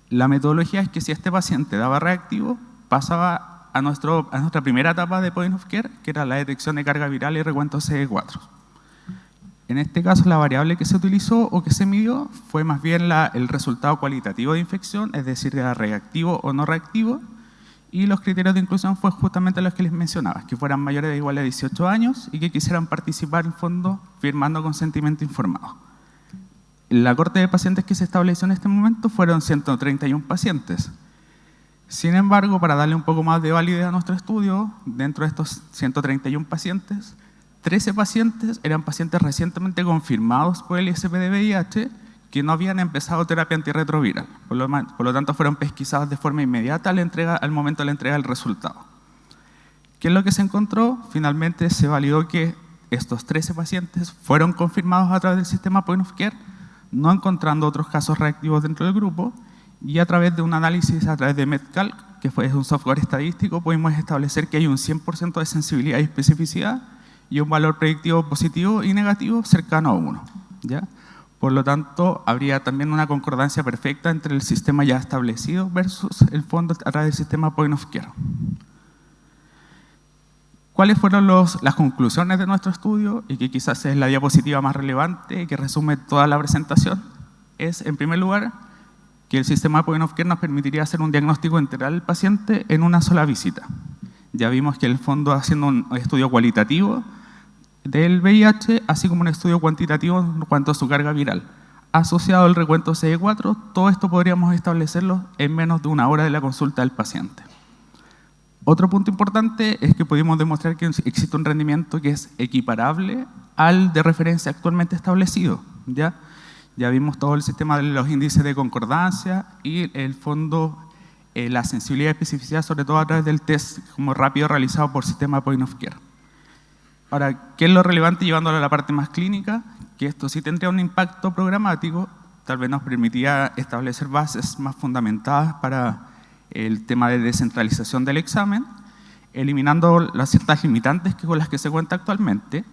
La metodología es que si este paciente daba reactivo, pasaba a nuestra primera etapa de Point of Care, que era la detección de carga viral y recuento CD4. En este caso, la variable que se utilizó o que se midió fue más bien el resultado cualitativo de infección, es decir, era reactivo o no reactivo, y los criterios de inclusión fue justamente los que les mencionaba, que fueran mayores o iguales a 18 años y que quisieran participar en fondo firmando consentimiento informado. La corte de pacientes que se estableció en este momento fueron 131 pacientes. Sin embargo, para darle un poco más de validez a nuestro estudio, dentro de estos 131 pacientes, 13 pacientes eran pacientes recientemente confirmados por el ISP de VIH que no habían empezado terapia antirretroviral. Por lo tanto, fueron pesquisados de forma inmediata al momento de la entrega del resultado. ¿Qué es lo que se encontró? Finalmente se validó que estos 13 pacientes fueron confirmados a través del sistema Point of Care, no encontrando otros casos reactivos dentro del grupo, y a través de un análisis a través de MedCalc, que fue un software estadístico, pudimos establecer que hay un 100% de sensibilidad y especificidad y un valor predictivo positivo y negativo cercano a 1. ¿Ya? Por lo tanto, habría también una concordancia perfecta entre el sistema ya establecido versus el fondo a través del sistema Point of Care. ¿Cuáles fueron las conclusiones de nuestro estudio? Y que quizás es la diapositiva más relevante y que resume toda la presentación. Es, en primer lugar, que el sistema Point of Care nos permitiría hacer un diagnóstico integral del paciente en una sola visita. Ya vimos que en el fondo, haciendo un estudio cualitativo del VIH, así como un estudio cuantitativo en cuanto a su carga viral, asociado al recuento CD4, todo esto podríamos establecerlo en menos de 1 hora de la consulta del paciente. Otro punto importante es que pudimos demostrar que existe un rendimiento que es equiparable al de referencia actualmente establecido. Ya vimos todo el sistema de los índices de concordancia y el fondo, la sensibilidad y especificidad, sobre todo a través del test como rápido realizado por sistema Point of Care. Ahora, ¿qué es lo relevante llevándolo a la parte más clínica? Que esto sí tendría un impacto programático, tal vez nos permitiría establecer bases más fundamentadas para el tema de descentralización del examen, eliminando las ciertas limitantes con las que se cuenta actualmente,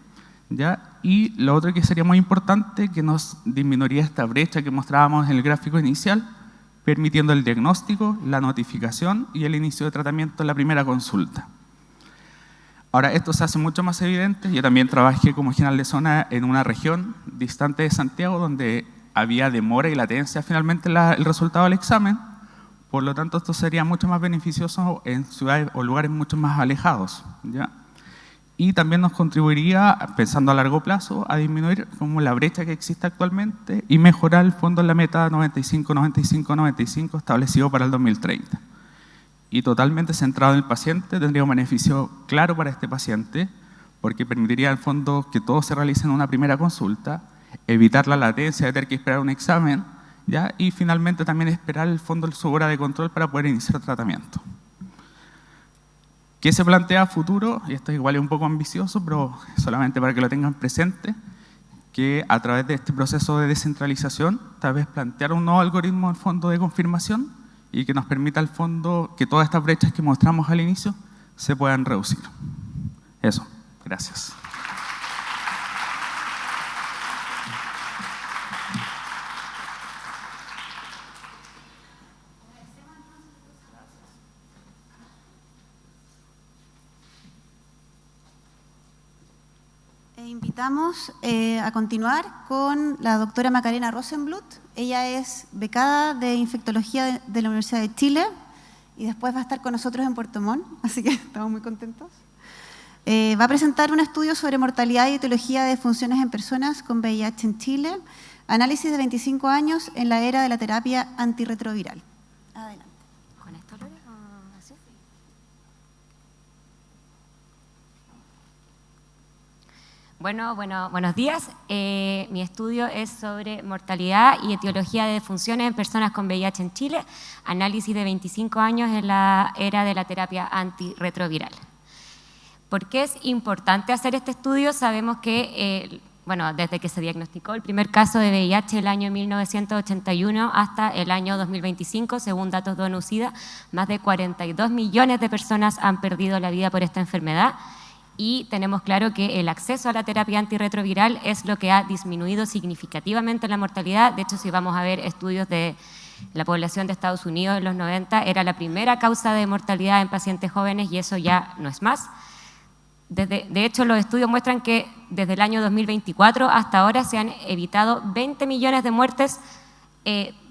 ¿ya? Y lo otro que sería muy importante, que nos disminuiría esta brecha que mostrábamos en el gráfico inicial, permitiendo el diagnóstico, la notificación y el inicio de tratamiento en la primera consulta. Ahora, esto se hace mucho más evidente. Yo también trabajé como general de zona en una región distante de Santiago, donde había demora y latencia finalmente el resultado del examen. Por lo tanto, esto sería mucho más beneficioso en ciudades o lugares mucho más alejados, ¿ya? Y también nos contribuiría, pensando a largo plazo, a disminuir como la brecha que existe actualmente y mejorar el fondo en la meta 95-95-95 establecido para el 2030. Y totalmente centrado en el paciente, tendría un beneficio claro para este paciente, porque permitiría al fondo que todo se realice en una primera consulta, evitar la latencia de tener que esperar un examen, ¿ya? Y finalmente también esperar el fondo su hora de control para poder iniciar tratamiento. ¿Qué se plantea a futuro? Y esto igual es un poco ambicioso, pero solamente para que lo tengan presente, que a través de este proceso de descentralización, tal vez plantear un nuevo algoritmo al fondo de confirmación y que nos permita al fondo que todas estas brechas que mostramos al inicio se puedan reducir. Eso, gracias. Invitamos a continuar con la doctora Macarena Rosenblut. Ella es becada de infectología de la Universidad de Chile y después va a estar con nosotros en Puerto Montt, así que estamos muy contentos. Va a presentar un estudio sobre mortalidad y etiología de funciones en personas con VIH en Chile, análisis de 25 años en la era de la terapia antirretroviral. Adelante. ¿Con esto lo así? Bueno, buenos días. Mi estudio es sobre mortalidad y etiología de defunciones en personas con VIH en Chile, análisis de 25 años en la era de la terapia antirretroviral. ¿Por qué es importante hacer este estudio? Sabemos que, desde que se diagnosticó el primer caso de VIH el año 1981 hasta el año 2025, según datos de ONU-SIDA, más de 42 millones de personas han perdido la vida por esta enfermedad. Y tenemos claro que el acceso a la terapia antirretroviral es lo que ha disminuido significativamente la mortalidad. De hecho, si vamos a ver estudios de la población de Estados Unidos en los 90, era la primera causa de mortalidad en pacientes jóvenes y eso ya no es más. De hecho, los estudios muestran que desde el año 2024 hasta ahora se han evitado 20 millones de muertes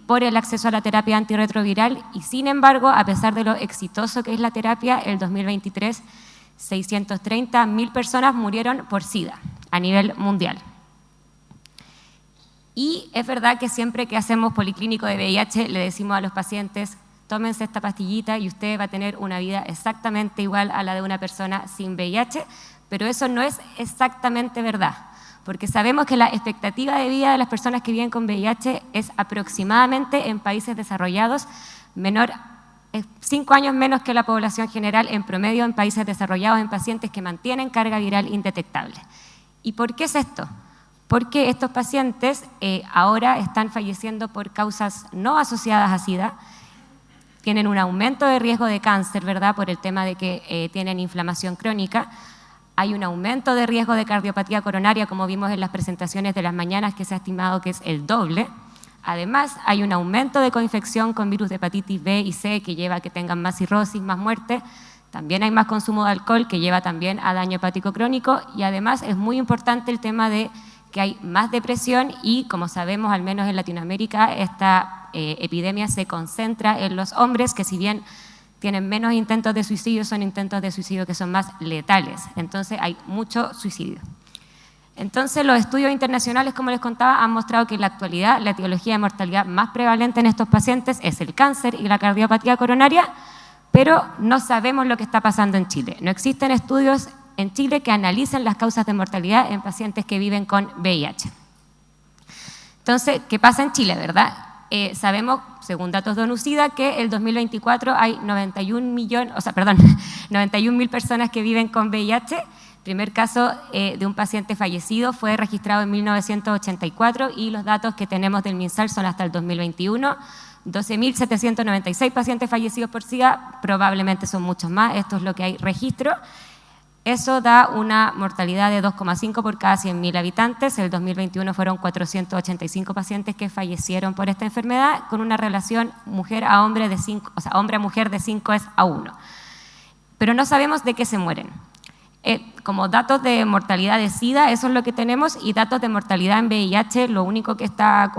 por el acceso a la terapia antirretroviral y, sin embargo, a pesar de lo exitoso que es la terapia, el 2023 630.000 personas murieron por SIDA a nivel mundial. Y es verdad que siempre que hacemos policlínico de VIH le decimos a los pacientes, tómense esta pastillita y usted va a tener una vida exactamente igual a la de una persona sin VIH, pero eso no es exactamente verdad, porque sabemos que la expectativa de vida de las personas que viven con VIH es aproximadamente en países desarrollados menor 5 años menos que la población general en promedio en países desarrollados en pacientes que mantienen carga viral indetectable. ¿Y por qué es esto? Porque estos pacientes ahora están falleciendo por causas no asociadas a SIDA, tienen un aumento de riesgo de cáncer, ¿verdad?, por el tema de que tienen inflamación crónica. Hay un aumento de riesgo de cardiopatía coronaria, como vimos en las presentaciones de las mañanas, que se ha estimado que es el doble. Además, hay un aumento de coinfección con virus de hepatitis B y C que lleva a que tengan más cirrosis, más muerte. también hay más consumo de alcohol que lleva también a daño hepático crónico y además es muy importante el tema de que hay más depresión y como sabemos, al menos en Latinoamérica, esta epidemia se concentra en los hombres que si bien tienen menos intentos de suicidio, son intentos de suicidio que son más letales. Entonces hay mucho suicidio. Entonces los estudios internacionales, como les contaba, han mostrado que en la actualidad la etiología de mortalidad más prevalente en estos pacientes es el cáncer y la cardiopatía coronaria, pero no sabemos lo que está pasando en Chile. No existen estudios en Chile que analicen las causas de mortalidad en pacientes que viven con VIH. Entonces, ¿qué pasa en Chile, verdad? Sabemos, según datos de ONU-SIDA, que el 2024 hay 91.000 personas que viven con VIH. El primer caso de un paciente fallecido fue registrado en 1984 y los datos que tenemos del MinSal son hasta el 2021. 12.796 pacientes fallecidos por SIDA, probablemente son muchos más, esto es lo que hay registro. Eso da una mortalidad de 2,5 por cada 100.000 habitantes. En el 2021 fueron 485 pacientes que fallecieron por esta enfermedad, con una relación mujer a hombre de 5, o sea, hombre a mujer de 5:1. Pero no sabemos de qué se mueren. Como datos de mortalidad de SIDA, eso es lo que tenemos, y datos de mortalidad en VIH, lo único que está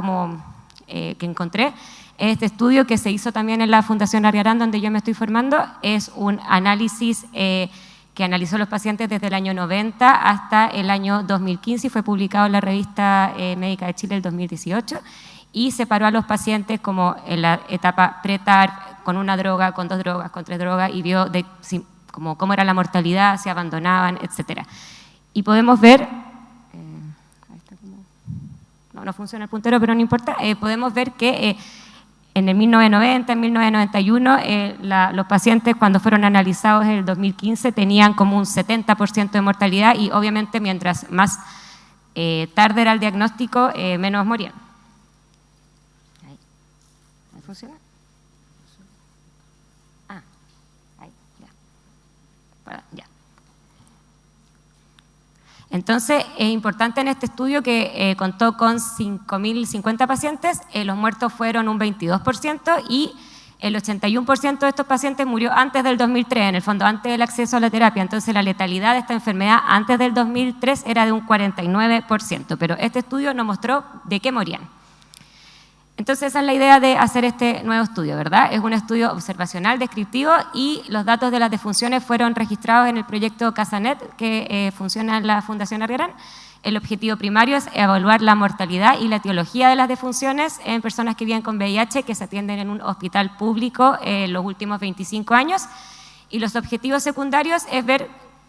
que encontré, este estudio que se hizo también en la Fundación Ariarán, donde yo me estoy formando, es un análisis que analizó los pacientes desde el año 90 hasta el año 2015 y fue publicado en la revista Médica de Chile el 2018 y separó a los pacientes como en la etapa pre-TARP, con una droga, con 2 drogas, con 3 drogas y vio cómo era la mortalidad, se abandonaban, etc. Y podemos ver, no funciona el puntero, pero no importa, podemos ver que en el 1990, en 1991, los pacientes cuando fueron analizados en el 2015 tenían como un 70% de mortalidad y obviamente mientras más tarde era el diagnóstico, menos morían. ¿Ahí funciona? Ahí, ya. Entonces, es importante en este estudio que contó con 5.050 pacientes, los muertos fueron un 22% y el 81% de estos pacientes murió antes del 2003, en el fondo antes del acceso a la terapia. Entonces, la letalidad de esta enfermedad antes del 2003 era de un 49%, pero este estudio nos mostró de qué morían. Entonces, esa es la idea de hacer este nuevo estudio, ¿verdad? Es un estudio observacional, descriptivo, y los datos de las defunciones fueron registrados en el proyecto CasaNet, que funciona en la Fundación Ariarán. El objetivo primario es evaluar la mortalidad y la etiología de las defunciones en personas que viven con VIH, que se atienden en un hospital público en los últimos 25 años. Y los objetivos secundarios es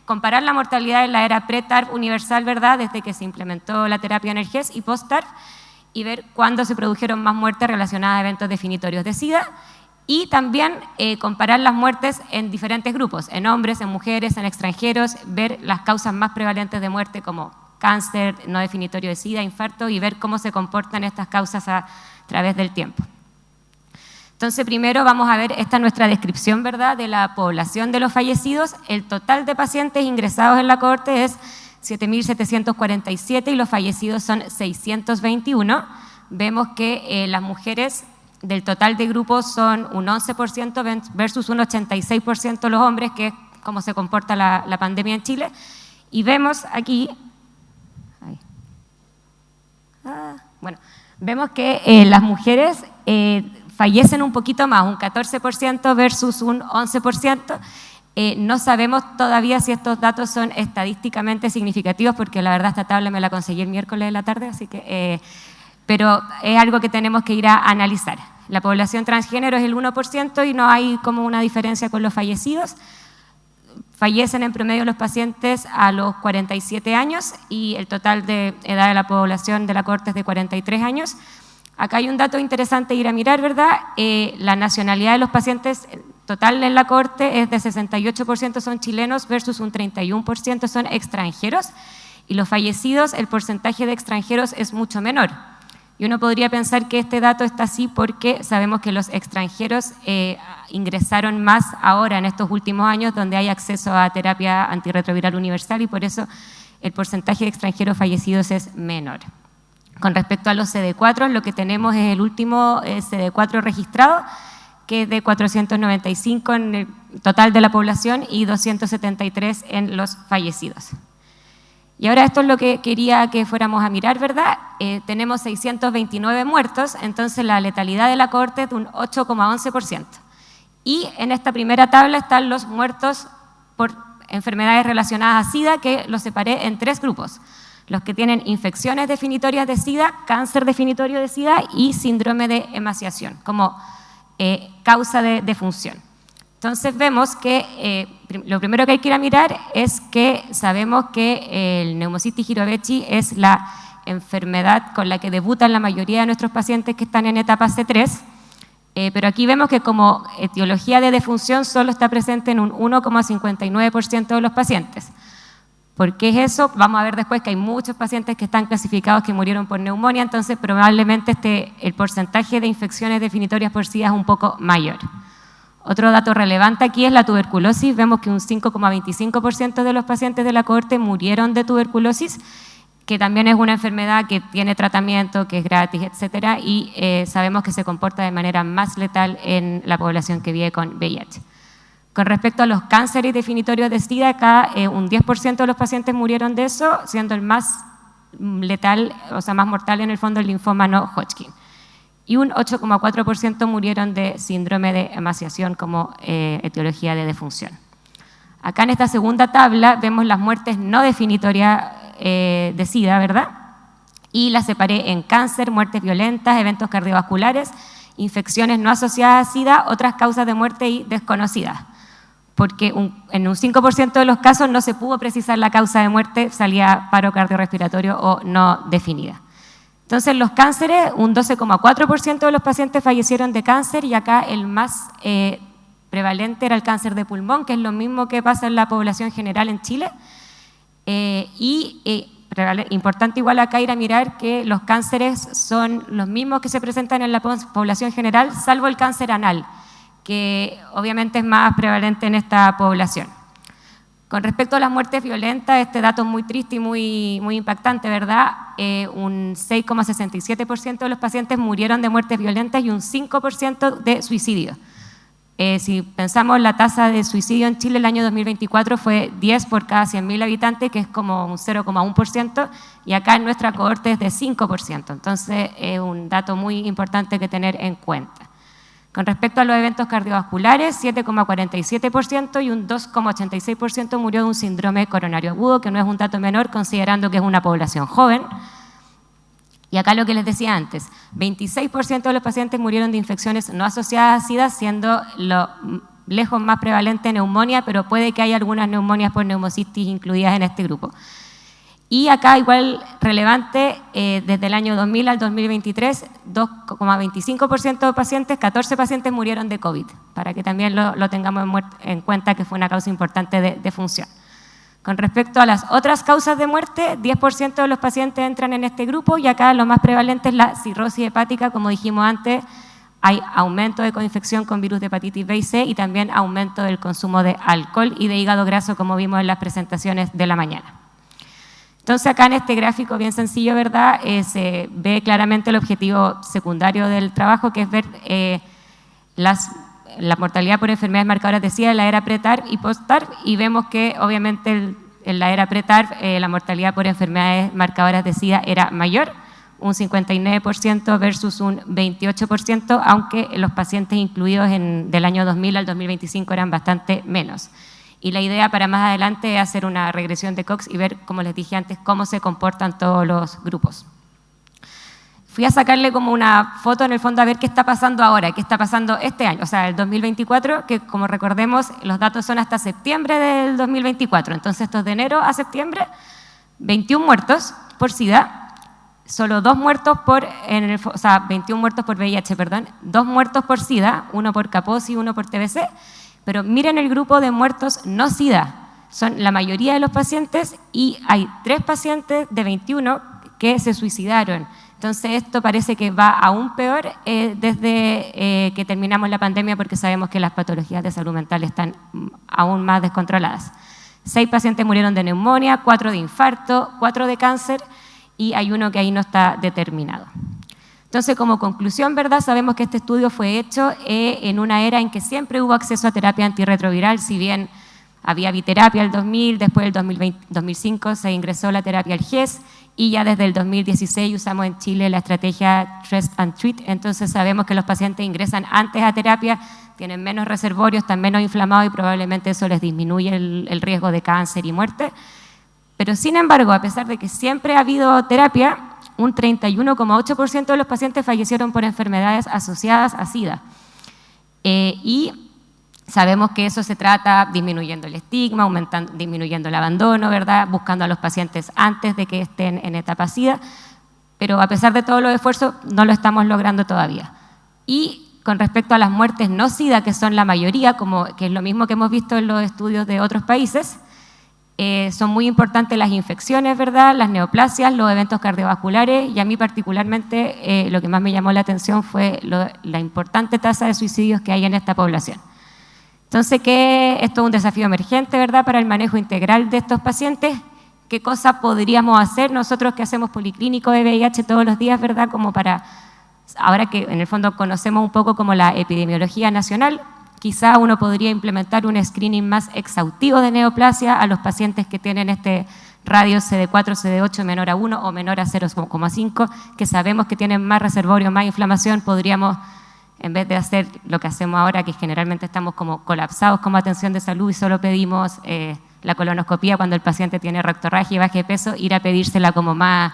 comparar la mortalidad en la era pre-TARP universal, ¿verdad?, desde que se implementó la terapia Energés, y post-TARP, y ver cuándo se produjeron más muertes relacionadas a eventos definitorios de SIDA, y también comparar las muertes en diferentes grupos, en hombres, en mujeres, en extranjeros, ver las causas más prevalentes de muerte como cáncer, no definitorio de SIDA, infarto, y ver cómo se comportan estas causas a través del tiempo. Entonces, primero vamos a ver, esta es nuestra descripción, ¿verdad?, de la población de los fallecidos. El total de pacientes ingresados en la cohorte es 7.747 y los fallecidos son 621. Vemos que las mujeres del total de grupos son un 11% versus un 86% los hombres, que es cómo se comporta la pandemia en Chile. Y vemos aquí, vemos que las mujeres fallecen un poquito más, un 14% versus un 11%. No sabemos todavía si estos datos son estadísticamente significativos, porque la verdad esta tabla me la conseguí el miércoles de la tarde, así que, pero es algo que tenemos que ir a analizar. La población transgénero es el 1% y no hay como una diferencia con los fallecidos. Fallecen en promedio los pacientes a los 47 años y el total de edad de la población de la cohorte es de 43 años. Acá hay un dato interesante ir a mirar, ¿verdad? La nacionalidad de los pacientes total en la cohorte es de 68% son chilenos versus un 31% son extranjeros, y los fallecidos, el porcentaje de extranjeros es mucho menor. Y uno podría pensar que este dato está así porque sabemos que los extranjeros ingresaron más ahora en estos últimos años, donde hay acceso a terapia antirretroviral universal, y por eso el porcentaje de extranjeros fallecidos es menor. Con respecto a los CD4, lo que tenemos es el último CD4 registrado, que es de 495 en total de la población y 273 en los fallecidos. Y ahora esto es lo que quería que fuéramos a mirar, ¿verdad? Tenemos 629 muertos, entonces la letalidad de la cohorte es de un 8,11%. Y en esta primera tabla están los muertos por enfermedades relacionadas a SIDA, que los separé en 3 grupos. Los que tienen infecciones definitorias de SIDA, cáncer definitorio de SIDA y síndrome de emaciación, como causa de defunción. Entonces vemos que lo primero que hay que ir a mirar es que sabemos que el Pneumocystis jirovecii es la enfermedad con la que debutan la mayoría de nuestros pacientes que están en etapa C3, pero aquí vemos que como etiología de defunción solo está presente en un 1,59% de los pacientes. ¿Por qué es eso? Vamos a ver después que hay muchos pacientes que están clasificados que murieron por neumonía, entonces probablemente el porcentaje de infecciones definitorias por SIDA es un poco mayor. Otro dato relevante aquí es la tuberculosis. Vemos que un 5,25% de los pacientes de la cohorte murieron de tuberculosis, que también es una enfermedad que tiene tratamiento, que es gratis, etcétera, y sabemos que se comporta de manera más letal en la población que vive con VIH. Con respecto a los cánceres definitorios de SIDA, acá un 10% de los pacientes murieron de eso, siendo el más letal, o sea, más mortal en el fondo el linfoma no Hodgkin. Y un 8,4% murieron de síndrome de emaciación como etiología de defunción. Acá en esta segunda tabla vemos las muertes no definitorias de SIDA, ¿verdad? Y las separé en cáncer, muertes violentas, eventos cardiovasculares, infecciones no asociadas a SIDA, otras causas de muerte y desconocidas. Porque en un 5% de los casos no se pudo precisar la causa de muerte, salía paro cardiorrespiratorio o no definida. Entonces, los cánceres, un 12,4% de los pacientes fallecieron de cáncer y acá el más prevalente era el cáncer de pulmón, que es lo mismo que pasa en la población general en Chile. Importante igual acá ir a mirar que los cánceres son los mismos que se presentan en la población general, salvo el cáncer anal, que obviamente es más prevalente en esta población. Con respecto a las muertes violentas, este dato es muy triste y muy impactante, ¿verdad? Un 6,67% de los pacientes murieron de muertes violentas y un 5% de suicidio. Si pensamos la tasa de suicidio en Chile el año 2024 fue 10 por cada 100.000 habitantes, que es como un 0,1%, y acá en nuestra cohorte es de 5%. Entonces es un dato muy importante que tener en cuenta. Con respecto a los eventos cardiovasculares, 7,47% y un 2,86% murió de un síndrome coronario agudo, que no es un dato menor considerando que es una población joven. Y acá lo que les decía antes, 26% de los pacientes murieron de infecciones no asociadas a SIDA, siendo lo lejos más prevalente neumonía, pero puede que haya algunas neumonias por pneumocystis incluidas en este grupo. Y acá igual relevante, desde el año 2000 al 2023, 2,25% de pacientes, 14 pacientes murieron de COVID, para que también lo tengamos en cuenta que fue una causa importante de defunción. Con respecto a las otras causas de muerte, 10% de los pacientes entran en este grupo y acá lo más prevalente es la cirrosis hepática, como dijimos antes, hay aumento de coinfección con virus de hepatitis B y C y también aumento del consumo de alcohol y de hígado graso, como vimos en las presentaciones de la mañana. Entonces acá en este gráfico bien sencillo, ¿verdad? Se ve claramente el objetivo secundario del trabajo, que es ver la mortalidad por enfermedades marcadoras de SIDA en la era pre-TARP y post-TARP, y vemos que obviamente en la era pre-TARP la mortalidad por enfermedades marcadoras de SIDA era mayor, un 59% versus un 28%, aunque los pacientes incluidos del año 2000 al 2025 eran bastante menos. Y la idea para más adelante es hacer una regresión de Cox y ver, como les dije antes, cómo se comportan todos los grupos. Fui a sacarle como una foto en el fondo a ver qué está pasando ahora, qué está pasando este año, o sea, el 2024, que como recordemos, los datos son hasta septiembre del 2024. Entonces, estos de enero a septiembre, 21 muertos por SIDA, solo 2 muertos por, 21 muertos por VIH, perdón, 2 muertos por SIDA, 1 por Kaposi y 1 por TBC. Pero miren el grupo de muertos no SIDA, son la mayoría de los pacientes y hay 3 pacientes de 21 que se suicidaron. Entonces esto parece que va aún peor desde que terminamos la pandemia, porque sabemos que las patologías de salud mental están aún más descontroladas. 6 pacientes murieron de neumonía, 4 de infarto, 4 de cáncer y hay 1 que ahí no está determinado. Entonces, como conclusión, ¿verdad? Sabemos que este estudio fue hecho en una era en que siempre hubo acceso a terapia antirretroviral, si bien había biterapia el 2000, después del 2005 se ingresó la terapia al GES y ya desde el 2016 usamos en Chile la estrategia Test and Treat. Entonces sabemos que los pacientes ingresan antes a terapia, tienen menos reservorios, están menos inflamados y probablemente eso les disminuye el riesgo de cáncer y muerte. Pero sin embargo, a pesar de que siempre ha habido terapia, un 31,8% de los pacientes fallecieron por enfermedades asociadas a SIDA. Y sabemos que eso se trata disminuyendo el estigma, disminuyendo el abandono, ¿verdad? Buscando a los pacientes antes de que estén en etapa SIDA, pero a pesar de todos los esfuerzos no lo estamos logrando todavía. Y con respecto a las muertes no SIDA, que son la mayoría, que es lo mismo que hemos visto en los estudios de otros países, son muy importantes las infecciones, ¿verdad? Las neoplasias, los eventos cardiovasculares, y a mí particularmente lo que más me llamó la atención fue la importante tasa de suicidios que hay en esta población. Entonces, esto es un desafío emergente, ¿verdad?, para el manejo integral de estos pacientes. ¿Qué cosas podríamos hacer nosotros que hacemos policlínico de VIH todos los días, ¿verdad?, como para, ahora que en el fondo conocemos un poco como la epidemiología nacional, quizá uno podría implementar un screening más exhaustivo de neoplasia a los pacientes que tienen este radio CD4, CD8 menor a 1 o menor a 0,5, que sabemos que tienen más reservorio, más inflamación. Podríamos, en vez de hacer lo que hacemos ahora, que generalmente estamos como colapsados como atención de salud y solo pedimos la colonoscopía cuando el paciente tiene rectorragia y baja de peso, ir a pedírsela como más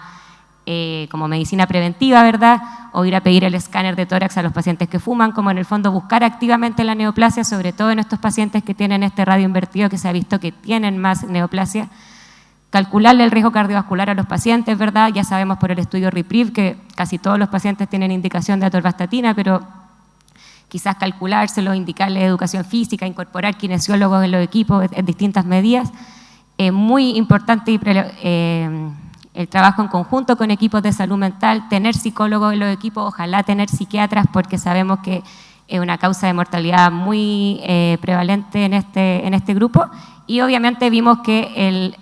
como medicina preventiva, ¿verdad? O ir a pedir el escáner de tórax a los pacientes que fuman, como en el fondo buscar activamente la neoplasia, sobre todo en estos pacientes que tienen este radio invertido, que se ha visto que tienen más neoplasia. Calcularle el riesgo cardiovascular a los pacientes, ¿verdad? Ya sabemos por el estudio REPRIV que casi todos los pacientes tienen indicación de atorvastatina, pero quizás calculárselo, indicarle educación física, incorporar kinesiólogos en los equipos en distintas medidas. Muy importante el trabajo en conjunto con equipos de salud mental, tener psicólogos en los equipos, ojalá tener psiquiatras, porque sabemos que es una causa de mortalidad muy prevalente en este grupo. Y obviamente vimos que el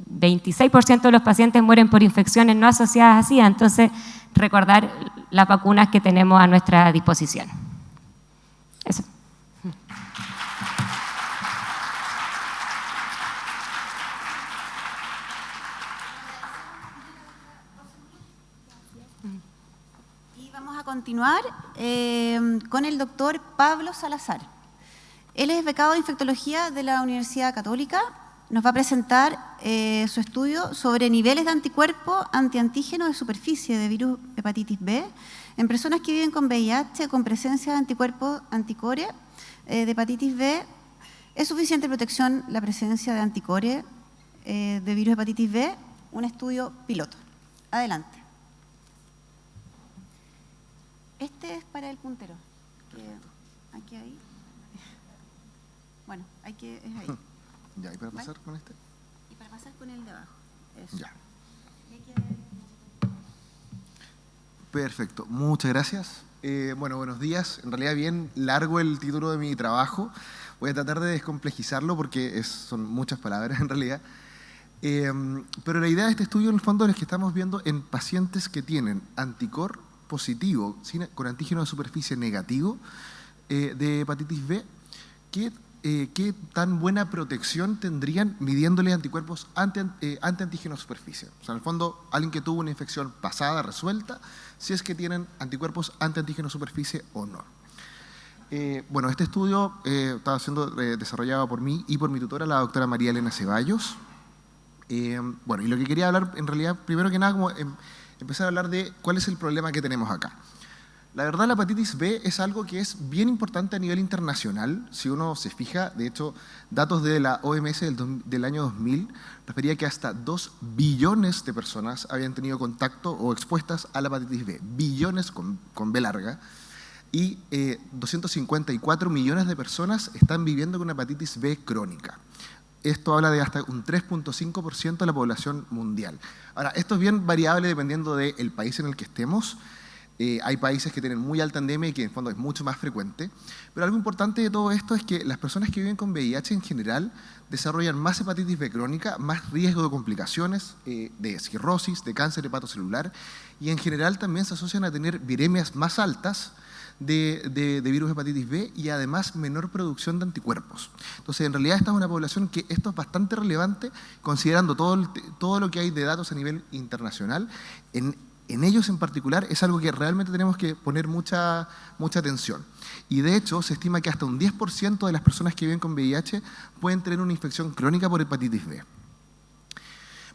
26% de los pacientes mueren por infecciones no asociadas a SIDA, entonces recordar las vacunas que tenemos a nuestra disposición. Eso. Y vamos a continuar con el doctor Pablo Salazar. Él es becado de infectología de la Universidad Católica. Nos va a presentar su estudio sobre niveles de anticuerpos antiantígenos de superficie de virus hepatitis B en personas que viven con VIH con presencia de anticuerpos anticore de hepatitis B. ¿Es suficiente protección la presencia de anticore de virus hepatitis B? Un estudio piloto. Adelante. Este es para el puntero. Aquí ahí. Bueno, es ahí. Ya, ¿y para pasar con este? Y para pasar con el de abajo. Eso. Ya. Perfecto, muchas gracias. Bueno, buenos días. En realidad bien largo el título de mi trabajo. Voy a tratar de descomplejizarlo porque son muchas palabras en realidad. Pero la idea de este estudio en el fondo es que estamos viendo en pacientes que tienen anticor positivo con antígeno de superficie negativo de hepatitis B, ¿qué tan buena protección tendrían midiéndole anticuerpos anti-antígeno de superficie? O sea, en el fondo, alguien que tuvo una infección pasada, resuelta, si es que tienen anticuerpos anti-antígeno de superficie o no. Bueno, este estudio estaba siendo desarrollado por mí y por mi tutora, la doctora María Elena Ceballos. Bueno, y lo que quería hablar, en realidad, primero que nada, como empezar a hablar de cuál es el problema que tenemos acá. La verdad, la hepatitis B es algo que es bien importante a nivel internacional. Si uno se fija, de hecho, datos de la OMS del año 2000 refería que hasta 2 billones de personas habían tenido contacto o expuestas a la hepatitis B. Billones con B larga. Y 254 millones de personas están viviendo con una hepatitis B crónica. Esto habla de hasta un 3,5% de la población mundial. Ahora, esto es bien variable dependiendo del país en el que estemos. Hay países que tienen muy alta endemia y que en el fondo es mucho más frecuente. Pero algo importante de todo esto es que las personas que viven con VIH en general desarrollan más hepatitis B crónica, más riesgo de complicaciones, de cirrosis, de cáncer hepatocelular, y en general también se asocian a tener viremias más altas de virus hepatitis B y además menor producción de anticuerpos. Entonces, en realidad esta es una población que esto es bastante relevante, considerando todo lo que hay de datos a nivel internacional. En ellos en particular es algo que realmente tenemos que poner mucha atención. Y de hecho se estima que hasta un 10% de las personas que viven con VIH pueden tener una infección crónica por hepatitis B.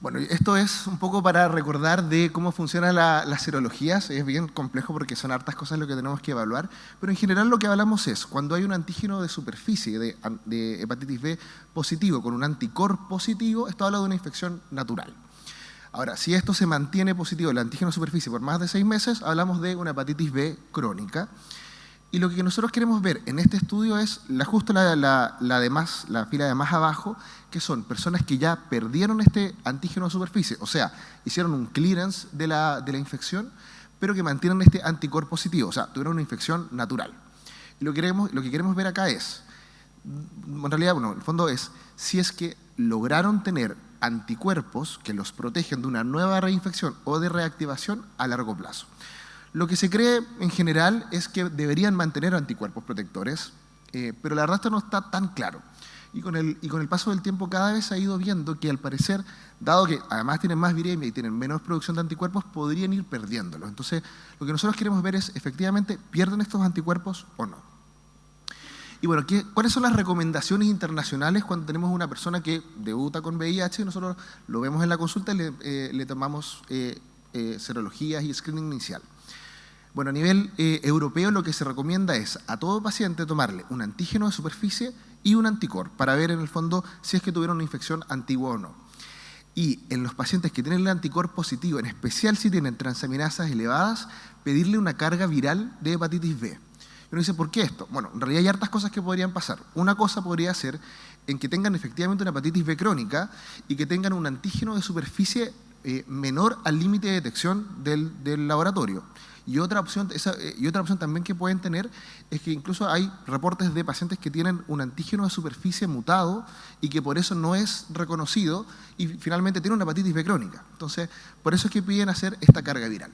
Bueno, esto es un poco para recordar de cómo funcionan las serologías. Es bien complejo porque son hartas cosas lo que tenemos que evaluar, pero en general lo que hablamos es cuando hay un antígeno de superficie de hepatitis B positivo con un anticorpo positivo, esto habla de una infección natural. Ahora, si esto se mantiene positivo, el antígeno de superficie, por más de 6 meses, hablamos de una hepatitis B crónica. Y lo que nosotros queremos ver en este estudio es justo la fila de más abajo, que son personas que ya perdieron este antígeno de superficie, o sea, hicieron un clearance de la infección, pero que mantienen este anticorpo positivo, o sea, tuvieron una infección natural. Y lo que queremos ver acá es, en realidad, bueno, en el fondo es, si es que lograron tener anticuerpos que los protegen de una nueva reinfección o de reactivación a largo plazo. Lo que se cree en general es que deberían mantener anticuerpos protectores, pero la verdad esto no está tan claro. Y con el paso del tiempo cada vez se ha ido viendo que al parecer, dado que además tienen más viremia y tienen menos producción de anticuerpos, podrían ir perdiéndolos. Entonces, lo que nosotros queremos ver es, efectivamente, ¿pierden estos anticuerpos o no? Y bueno, ¿cuáles son las recomendaciones internacionales cuando tenemos una persona que debuta con VIH y nosotros lo vemos en la consulta y le tomamos serologías y screening inicial? Bueno, a nivel europeo lo que se recomienda es a todo paciente tomarle un antígeno de superficie y un anticorpo para ver en el fondo si es que tuvieron una infección antigua o no. Y en los pacientes que tienen el anticorpo positivo, en especial si tienen transaminasas elevadas, pedirle una carga viral de hepatitis B. Y uno dice, ¿por qué esto? Bueno, en realidad hay hartas cosas que podrían pasar. Una cosa podría ser en que tengan efectivamente una hepatitis B crónica y que tengan un antígeno de superficie menor al límite de detección del laboratorio. Y otra opción también que pueden tener es que incluso hay reportes de pacientes que tienen un antígeno de superficie mutado y que por eso no es reconocido y finalmente tienen una hepatitis B crónica. Entonces, por eso es que piden hacer esta carga viral.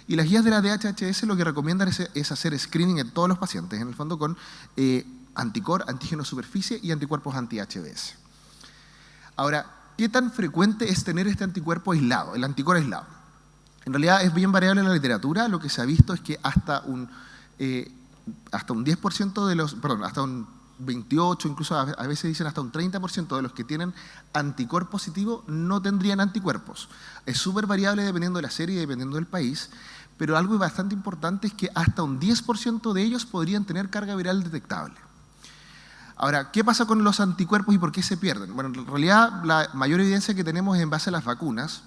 Y las guías de la DHHS lo que recomiendan es hacer screening en todos los pacientes, en el fondo con antígeno de superficie y anticuerpos anti-HBs. Ahora, ¿qué tan frecuente es tener este anticuerpo aislado, el anticuerpo aislado? En realidad es bien variable en la literatura. Lo que se ha visto es que hasta un 10% de los, perdón, hasta un 28%, incluso a veces dicen hasta un 30% de los que tienen anticuerpo positivo no tendrían anticuerpos. Es súper variable dependiendo de la serie y dependiendo del país, pero algo bastante importante es que hasta un 10% de ellos podrían tener carga viral detectable. Ahora, ¿qué pasa con los anticuerpos y por qué se pierden? Bueno, en realidad la mayor evidencia que tenemos es en base a las vacunas.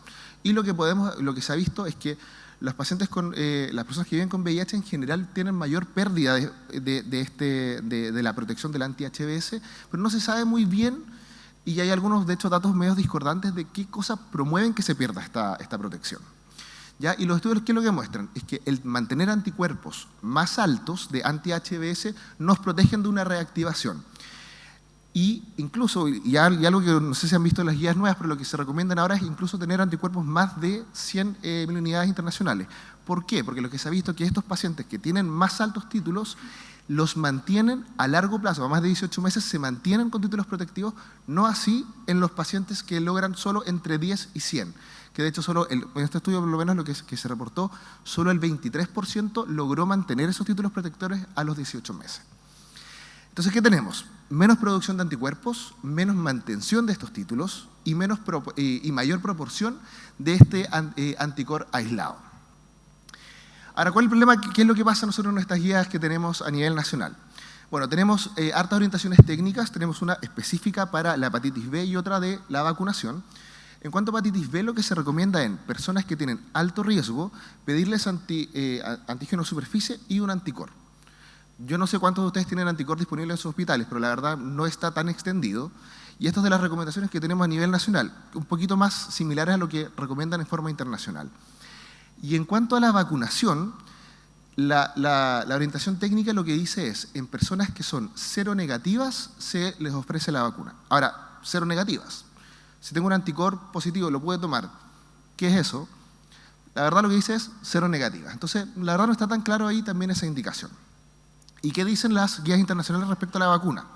Y lo que se ha visto es que las personas que viven con VIH en general tienen mayor pérdida de la protección del anti-HBs, pero no se sabe muy bien, y hay algunos, de hecho, datos medios discordantes de qué cosas promueven que se pierda esta protección. ¿Ya? Y los estudios, ¿qué es lo que muestran? Es que el mantener anticuerpos más altos de anti-HBs nos protegen de una reactivación. Y incluso, y algo que no sé si han visto en las guías nuevas, pero lo que se recomiendan ahora es incluso tener anticuerpos más de 100.000 unidades internacionales. ¿Por qué? Porque lo que se ha visto es que estos pacientes que tienen más altos títulos los mantienen a largo plazo, a más de 18 meses, se mantienen con títulos protectivos, no así en los pacientes que logran solo entre 10 y 100. Que de hecho en este estudio por lo menos lo que se reportó, solo el 23% logró mantener esos títulos protectores a los 18 meses. Entonces, ¿qué tenemos? Menos producción de anticuerpos, menos mantención de estos títulos y mayor proporción de este anticuerpo aislado. Ahora, ¿cuál es el problema? ¿Qué es lo que pasa nosotros en nuestras guías que tenemos a nivel nacional? Bueno, tenemos hartas orientaciones técnicas, tenemos una específica para la hepatitis B y otra de la vacunación. En cuanto a hepatitis B, lo que se recomienda en personas que tienen alto riesgo, pedirles antígeno de superficie y un anticuerpo. Yo no sé cuántos de ustedes tienen anticuerpos disponibles en sus hospitales, pero la verdad no está tan extendido. Y estas de las recomendaciones que tenemos a nivel nacional, un poquito más similares a lo que recomiendan en forma internacional. Y en cuanto a la vacunación, La orientación técnica lo que dice es, en personas que son seronegativas se les ofrece la vacuna. Ahora, seronegativas. Si tengo un anticuerpo positivo, ¿lo puedo tomar? ¿Qué es eso? La verdad lo que dice es seronegativas. Entonces, la verdad no está tan claro ahí también esa indicación. ¿Y qué dicen las guías internacionales respecto a la vacuna?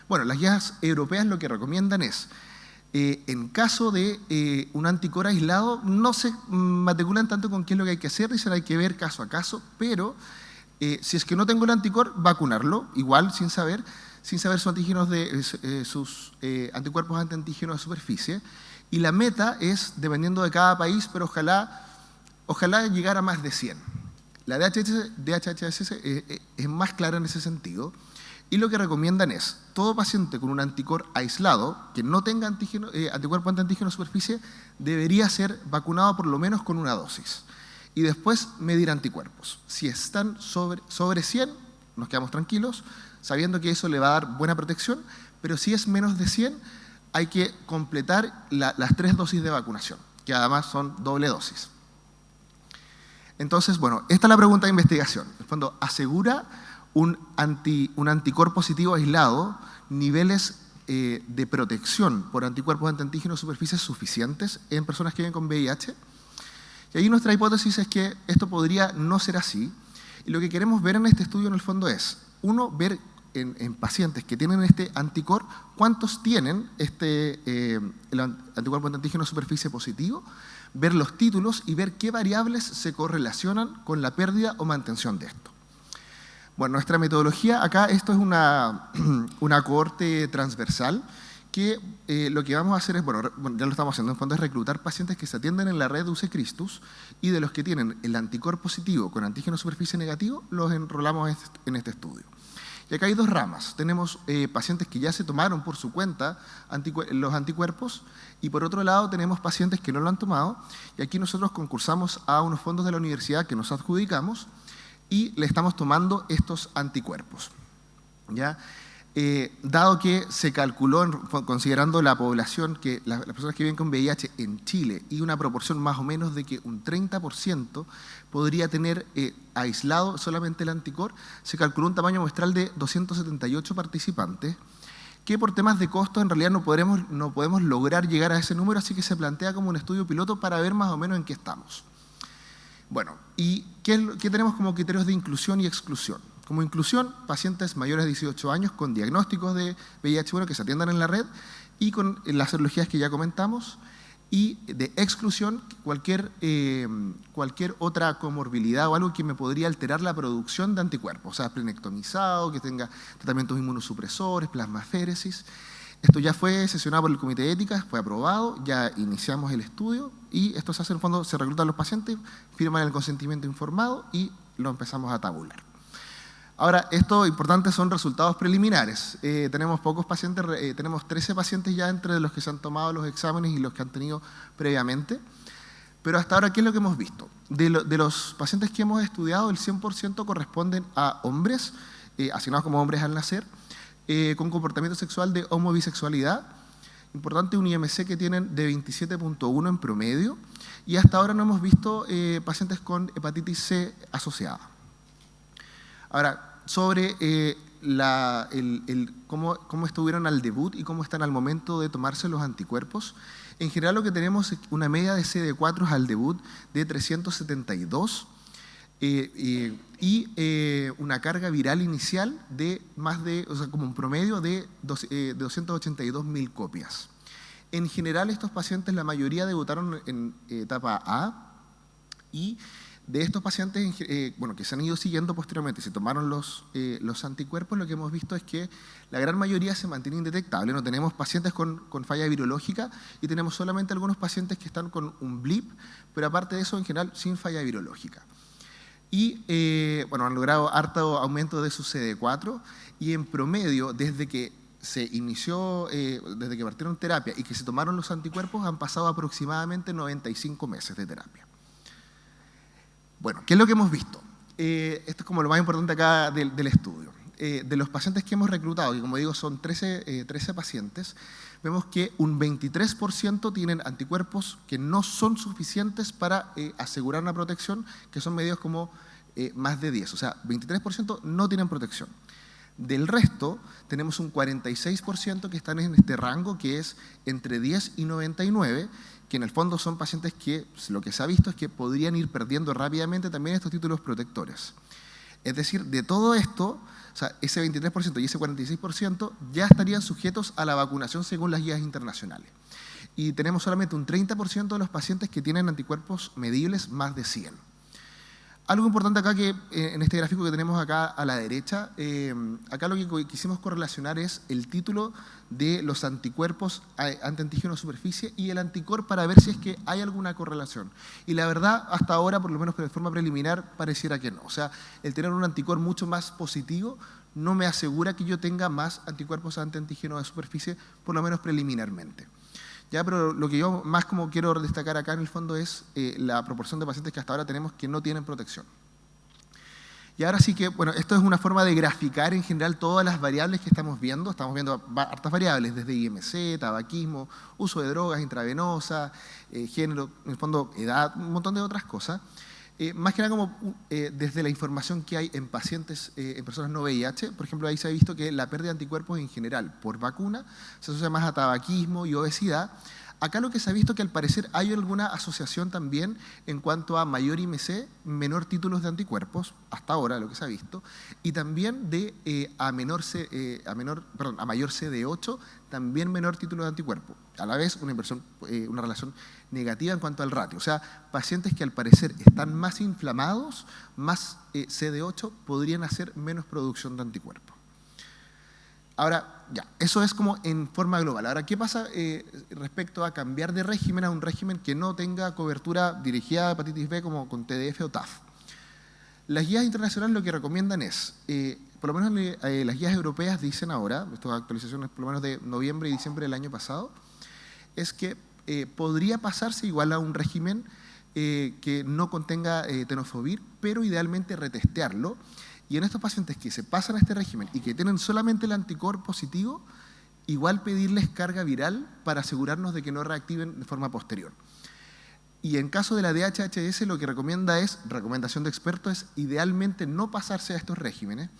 Bueno, las guías europeas lo que recomiendan es, en caso de un anticuerpo aislado, no se matriculan tanto con qué es lo que hay que hacer, dicen hay que ver caso a caso, pero si es que no tengo el anticuerpo, vacunarlo, igual sin saber sus antígenos sus anticuerpos antiantígenos de superficie. Y la meta es, dependiendo de cada país, pero ojalá llegar a más de 100. La DHHS es más clara en ese sentido. Y lo que recomiendan es, todo paciente con un anticuerpo aislado, que no tenga anticuerpo antiantígeno de superficie, debería ser vacunado por lo menos con una dosis. Y después medir anticuerpos. Si están sobre 100, nos quedamos tranquilos, sabiendo que eso le va a dar buena protección, pero si es menos de 100, hay que completar las 3 dosis de vacunación, que además son doble dosis. Entonces, bueno, esta es la pregunta de investigación. En el fondo, ¿asegura un anticuerpo positivo aislado niveles de protección por anticuerpos antiantígenos de superficie suficientes en personas que viven con VIH? Y ahí nuestra hipótesis es que esto podría no ser así. Y lo que queremos ver en este estudio, en el fondo, es, uno, ver en pacientes que tienen este anticuerpo, cuántos tienen el anticuerpo antiantígeno de superficie positivo, ver los títulos y ver qué variables se correlacionan con la pérdida o mantención de esto. Bueno, nuestra metodología acá, esto es una cohorte transversal que lo que vamos a hacer es, bueno, ya lo estamos haciendo, en fondo es reclutar pacientes que se atienden en la red UC Christus y de los que tienen el anticuerpo positivo con antígeno de superficie negativo, los enrolamos en este estudio. Y acá hay 2 ramas. Tenemos pacientes que ya se tomaron por su cuenta los anticuerpos y por otro lado tenemos pacientes que no lo han tomado y aquí nosotros concursamos a unos fondos de la universidad que nos adjudicamos y le estamos tomando estos anticuerpos. ¿Ya? Dado que se calculó, considerando la población, que las personas que viven con VIH en Chile y una proporción más o menos de que un 30% podría tener aislado solamente el anticuerpo, se calculó un tamaño muestral de 278 participantes, que por temas de costo en realidad no podemos lograr llegar a ese número, así que se plantea como un estudio piloto para ver más o menos en qué estamos. Bueno, ¿y qué tenemos como criterios de inclusión y exclusión? Como inclusión, pacientes mayores de 18 años con diagnósticos de VIH que se atiendan en la red y con las serologías que ya comentamos. Y de exclusión, cualquier otra comorbilidad o algo que me podría alterar la producción de anticuerpos, o sea, plenectomizado, que tenga tratamientos inmunosupresores, plasmaféresis. Esto ya fue sesionado por el Comité de Ética, fue aprobado, ya iniciamos el estudio y esto se hace en el fondo, se reclutan los pacientes, firman el consentimiento informado y lo empezamos a tabular. Ahora, esto importante son resultados preliminares. Tenemos pocos pacientes, tenemos 13 pacientes ya entre los que se han tomado los exámenes y los que han tenido previamente. Pero hasta ahora, ¿qué es lo que hemos visto? De los pacientes que hemos estudiado, el 100% corresponden a hombres, asignados como hombres al nacer, con comportamiento sexual de homobisexualidad. Importante, un IMC que tienen de 27.1 en promedio. Y hasta ahora no hemos visto pacientes con hepatitis C asociada. Ahora, sobre cómo estuvieron al debut y cómo están al momento de tomarse los anticuerpos, en general lo que tenemos es una media de CD4 al debut de 372 y una carga viral inicial de como un promedio de 282.000 copias. En general, estos pacientes, la mayoría debutaron en etapa A y de estos pacientes que se han ido siguiendo posteriormente, se tomaron los anticuerpos, lo que hemos visto es que la gran mayoría se mantiene indetectable. No tenemos pacientes con falla virológica y tenemos solamente algunos pacientes que están con un blip, pero aparte de eso, en general, sin falla virológica. Y han logrado harto aumento de su CD4 y en promedio, desde que se inició, desde que partieron terapia y que se tomaron los anticuerpos, han pasado aproximadamente 95 meses de terapia. Bueno, ¿qué es lo que hemos visto? Esto es como lo más importante acá del estudio. De los pacientes que hemos reclutado, que como digo son 13 pacientes, vemos que un 23% tienen anticuerpos que no son suficientes para asegurar una protección, que son medidos como más de 10, o sea, 23% no tienen protección. Del resto, tenemos un 46% que están en este rango que es entre 10 y 99, que en el fondo son pacientes que lo que se ha visto es que podrían ir perdiendo rápidamente también estos títulos protectores. Es decir, de todo esto, o sea, ese 23% y ese 46% ya estarían sujetos a la vacunación según las guías internacionales. Y tenemos solamente un 30% de los pacientes que tienen anticuerpos medibles más de 100. Algo importante acá que en este gráfico que tenemos acá a la derecha, acá lo que quisimos correlacionar es el título de los anticuerpos antiantígeno de superficie y el anticor para ver si es que hay alguna correlación. Y la verdad, hasta ahora, por lo menos de forma preliminar, pareciera que no. O sea, el tener un anticor mucho más positivo no me asegura que yo tenga más anticuerpos antiantígeno de superficie, por lo menos preliminarmente. Ya, pero lo que yo más como quiero destacar acá en el fondo es la proporción de pacientes que hasta ahora tenemos que no tienen protección. Y ahora sí que, bueno, esto es una forma de graficar en general todas las variables que estamos viendo hartas variables, desde IMC, tabaquismo, uso de drogas intravenosas, género, en el fondo edad, un montón de otras cosas. Más que nada como desde la información que hay en pacientes, en personas no VIH, por ejemplo, ahí se ha visto que la pérdida de anticuerpos en general por vacuna se asocia más a tabaquismo y obesidad. Acá lo que se ha visto que al parecer hay alguna asociación también en cuanto a mayor IMC, menor títulos de anticuerpos, hasta ahora lo que se ha visto, y también a mayor CD8, también menor título de anticuerpo. A la vez una relación negativa en cuanto al ratio. O sea, pacientes que al parecer están más inflamados, más CD8, podrían hacer menos producción de anticuerpos. Ahora, ya, eso es como en forma global. Ahora, ¿qué pasa respecto a cambiar de régimen a un régimen que no tenga cobertura dirigida a hepatitis B como con TDF o TAF? Las guías internacionales lo que recomiendan es, por lo menos las guías europeas dicen ahora, estas actualizaciones por lo menos de noviembre y diciembre del año pasado, es que podría pasarse igual a un régimen que no contenga tenofovir, pero idealmente retestearlo. Y en estos pacientes que se pasan a este régimen y que tienen solamente el anticor positivo, igual pedirles carga viral para asegurarnos de que no reactiven de forma posterior. Y en caso de la DHHS lo que recomendación de expertos es idealmente no pasarse a estos regímenes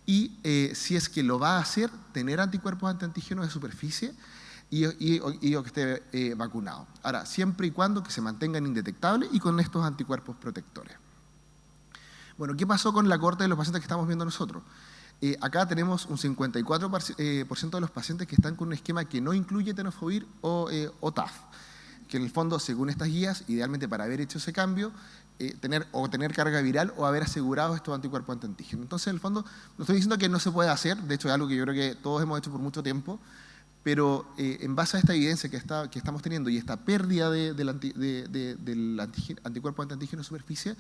y si es que lo va a hacer, tener anticuerpos antiantígenos de superficie y que esté vacunado. Ahora, siempre y cuando que se mantengan indetectables y con estos anticuerpos protectores. Bueno, ¿qué pasó con la cohorte de los pacientes que estamos viendo nosotros? Acá tenemos un 54% de los pacientes que están con un esquema que no incluye tenofovir o TAF, que en el fondo, según estas guías, idealmente para haber hecho ese cambio, tener carga viral o haber asegurado estos anticuerpos antiantígenos. Entonces, en el fondo, no estoy diciendo que no se puede hacer, de hecho es algo que yo creo que todos hemos hecho por mucho tiempo, pero en base a esta evidencia que estamos teniendo y esta pérdida del anticuerpo antiantígeno de superficie,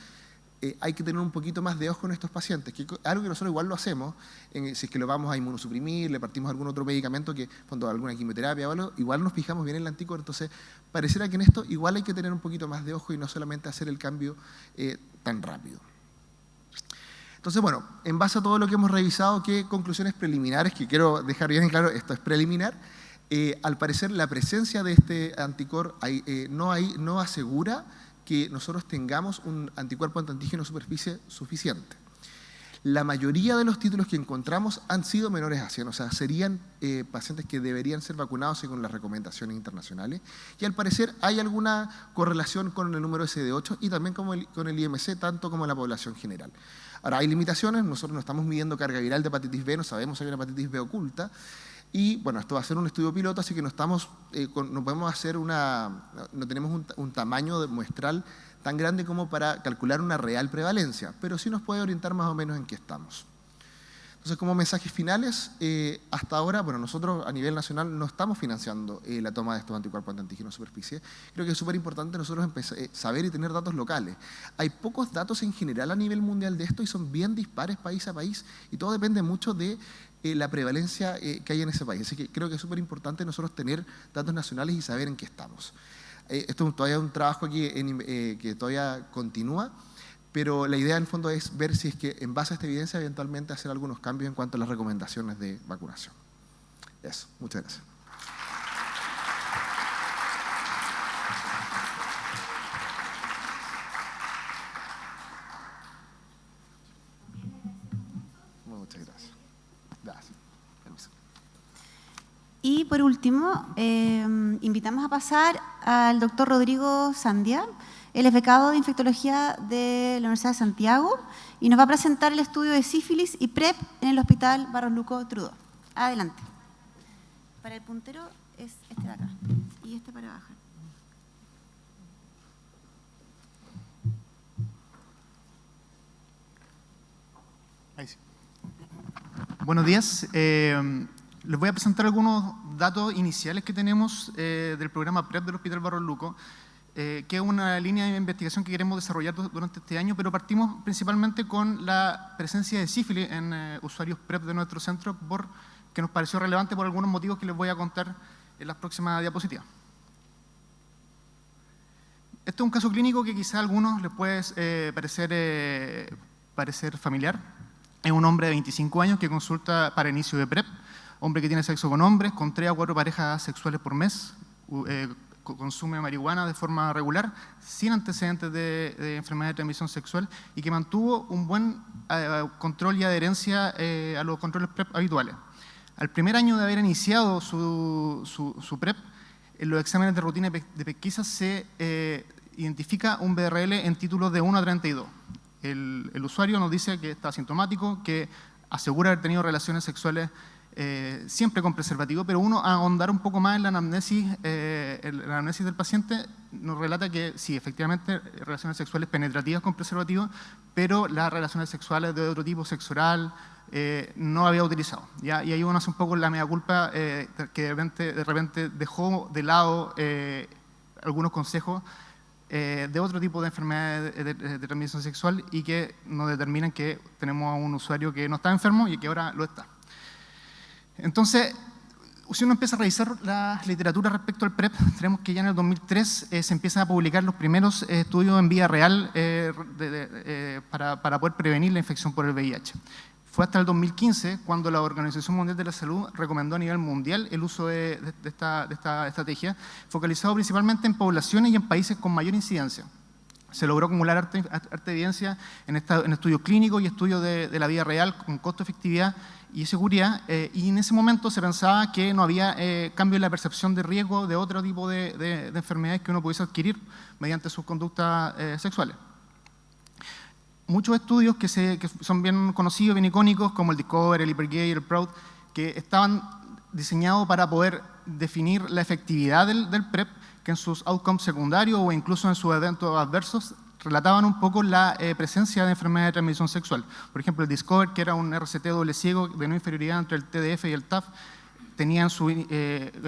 hay que tener un poquito más de ojo en estos pacientes, que algo que nosotros igual lo hacemos, si es que lo vamos a inmunosuprimir, le partimos algún otro medicamento, cuando alguna quimioterapia o algo, igual nos fijamos bien en el anticor, entonces pareciera que en esto igual hay que tener un poquito más de ojo y no solamente hacer el cambio tan rápido. Entonces, bueno, en base a todo lo que hemos revisado, ¿qué conclusiones preliminares? Que quiero dejar bien claro, esto es preliminar. Al parecer, la presencia de este anticor no asegura que nosotros tengamos un anticuerpo antiantígeno de superficie suficiente. La mayoría de los títulos que encontramos han sido menores a 100, o sea, serían pacientes que deberían ser vacunados según las recomendaciones internacionales. Y al parecer hay alguna correlación con el número CD8 y también con el IMC, tanto como en la población general. Ahora, hay limitaciones, nosotros no estamos midiendo carga viral de hepatitis B, no sabemos si hay una hepatitis B oculta. Y bueno, esto va a ser un estudio piloto, así que no podemos hacer no tenemos un tamaño muestral tan grande como para calcular una real prevalencia, pero sí nos puede orientar más o menos en qué estamos. Entonces, como mensajes finales, hasta ahora, bueno, nosotros a nivel nacional no estamos financiando la toma de estos anticuerpos antiantígenos de superficie. Creo que es súper importante nosotros saber y tener datos locales. Hay pocos datos en general a nivel mundial de esto y son bien dispares país a país y todo depende mucho de la prevalencia que hay en ese país. Así que creo que es súper importante nosotros tener datos nacionales y saber en qué estamos. Esto es todavía un trabajo aquí que todavía continúa, pero la idea en el fondo es ver si es que en base a esta evidencia eventualmente hacer algunos cambios en cuanto a las recomendaciones de vacunación. Eso, muchas gracias. Gracias. Y por último, invitamos a pasar al doctor Rodrigo Sandia. Él es becado de infectología de la Universidad de Santiago y nos va a presentar el estudio de sífilis y PrEP en el Hospital Barros Luco Trudó. Adelante. Para el puntero es este de acá y este para bajar. Ahí sí. Buenos días. Les voy a presentar algunos datos iniciales que tenemos del programa PrEP del Hospital Barros Luco, que es una línea de investigación que queremos desarrollar durante este año, pero partimos principalmente con la presencia de sífilis en usuarios PrEP de nuestro centro, que nos pareció relevante por algunos motivos que les voy a contar en las próximas diapositivas. Este es un caso clínico que quizá a algunos les puede parecer familiar. Es un hombre de 25 años que consulta para inicio de PrEP, hombre que tiene sexo con hombres, con 3 a 4 parejas sexuales por mes, consume marihuana de forma regular, sin antecedentes de enfermedad de transmisión sexual y que mantuvo un buen control y adherencia a los controles PrEP habituales. Al primer año de haber iniciado su PrEP, en los exámenes de rutina de pesquisa se identifica un BRL en títulos de 1 a 32. El usuario nos dice que está asintomático, que asegura haber tenido relaciones sexuales siempre con preservativo, pero uno a ahondar un poco más en la anamnesis del paciente nos relata que sí, efectivamente, relaciones sexuales penetrativas con preservativo, pero las relaciones sexuales de otro tipo, sexo oral, no había utilizado. ¿Ya? Y ahí uno hace un poco la mea culpa que de repente dejó de lado algunos consejos de otro tipo de enfermedades de transmisión sexual y que nos determinan que tenemos a un usuario que no está enfermo y que ahora lo está. Entonces, si uno empieza a revisar la literatura respecto al PrEP, tenemos que ya en el 2003 se empiezan a publicar los primeros estudios en vida real para poder prevenir la infección por el VIH. Fue hasta el 2015 cuando la Organización Mundial de la Salud recomendó a nivel mundial el uso de esta estrategia, focalizado principalmente en poblaciones y en países con mayor incidencia. Se logró acumular harta evidencia en estudios clínicos y estudios de la vida real con costo, efectividad y seguridad, y en ese momento se pensaba que no había cambio en la percepción de riesgo de otro tipo de enfermedades que uno pudiese adquirir mediante sus conductas sexuales. Muchos estudios que son bien conocidos, bien icónicos, como el Discover, el Hypergay, el Proud, que estaban diseñados para poder definir la efectividad del PrEP, que en sus outcomes secundarios o incluso en sus eventos adversos relataban un poco la presencia de enfermedades de transmisión sexual. Por ejemplo, el Discover, que era un RCT doble ciego de no inferioridad entre el TDF y el TAF, tenía en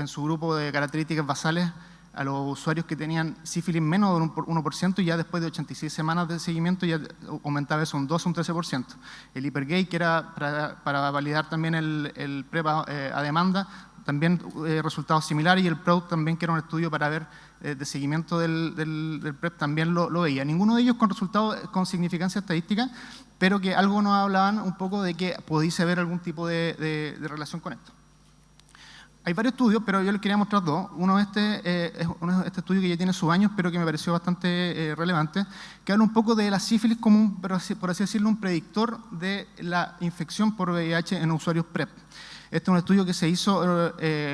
su grupo de características basales a los usuarios que tenían sífilis menos de un 1% y ya después de 86 semanas de seguimiento ya aumentaba eso un 2 o un 13%. El Hypergay, que era para validar también el PrEP a demanda, también resultados similares, y el Proud también, que era un estudio para ver de seguimiento del PrEP, también lo veía. Ninguno de ellos con resultados con significancia estadística, pero que algo nos hablaban un poco de que pudiese haber algún tipo de relación con esto. Hay varios estudios, pero yo les quería mostrar dos. Uno es este estudio que ya tiene sus años, pero que me pareció bastante relevante, que habla un poco de la sífilis como, por así decirlo, un predictor de la infección por VIH en usuarios PrEP. Este es un estudio que se hizo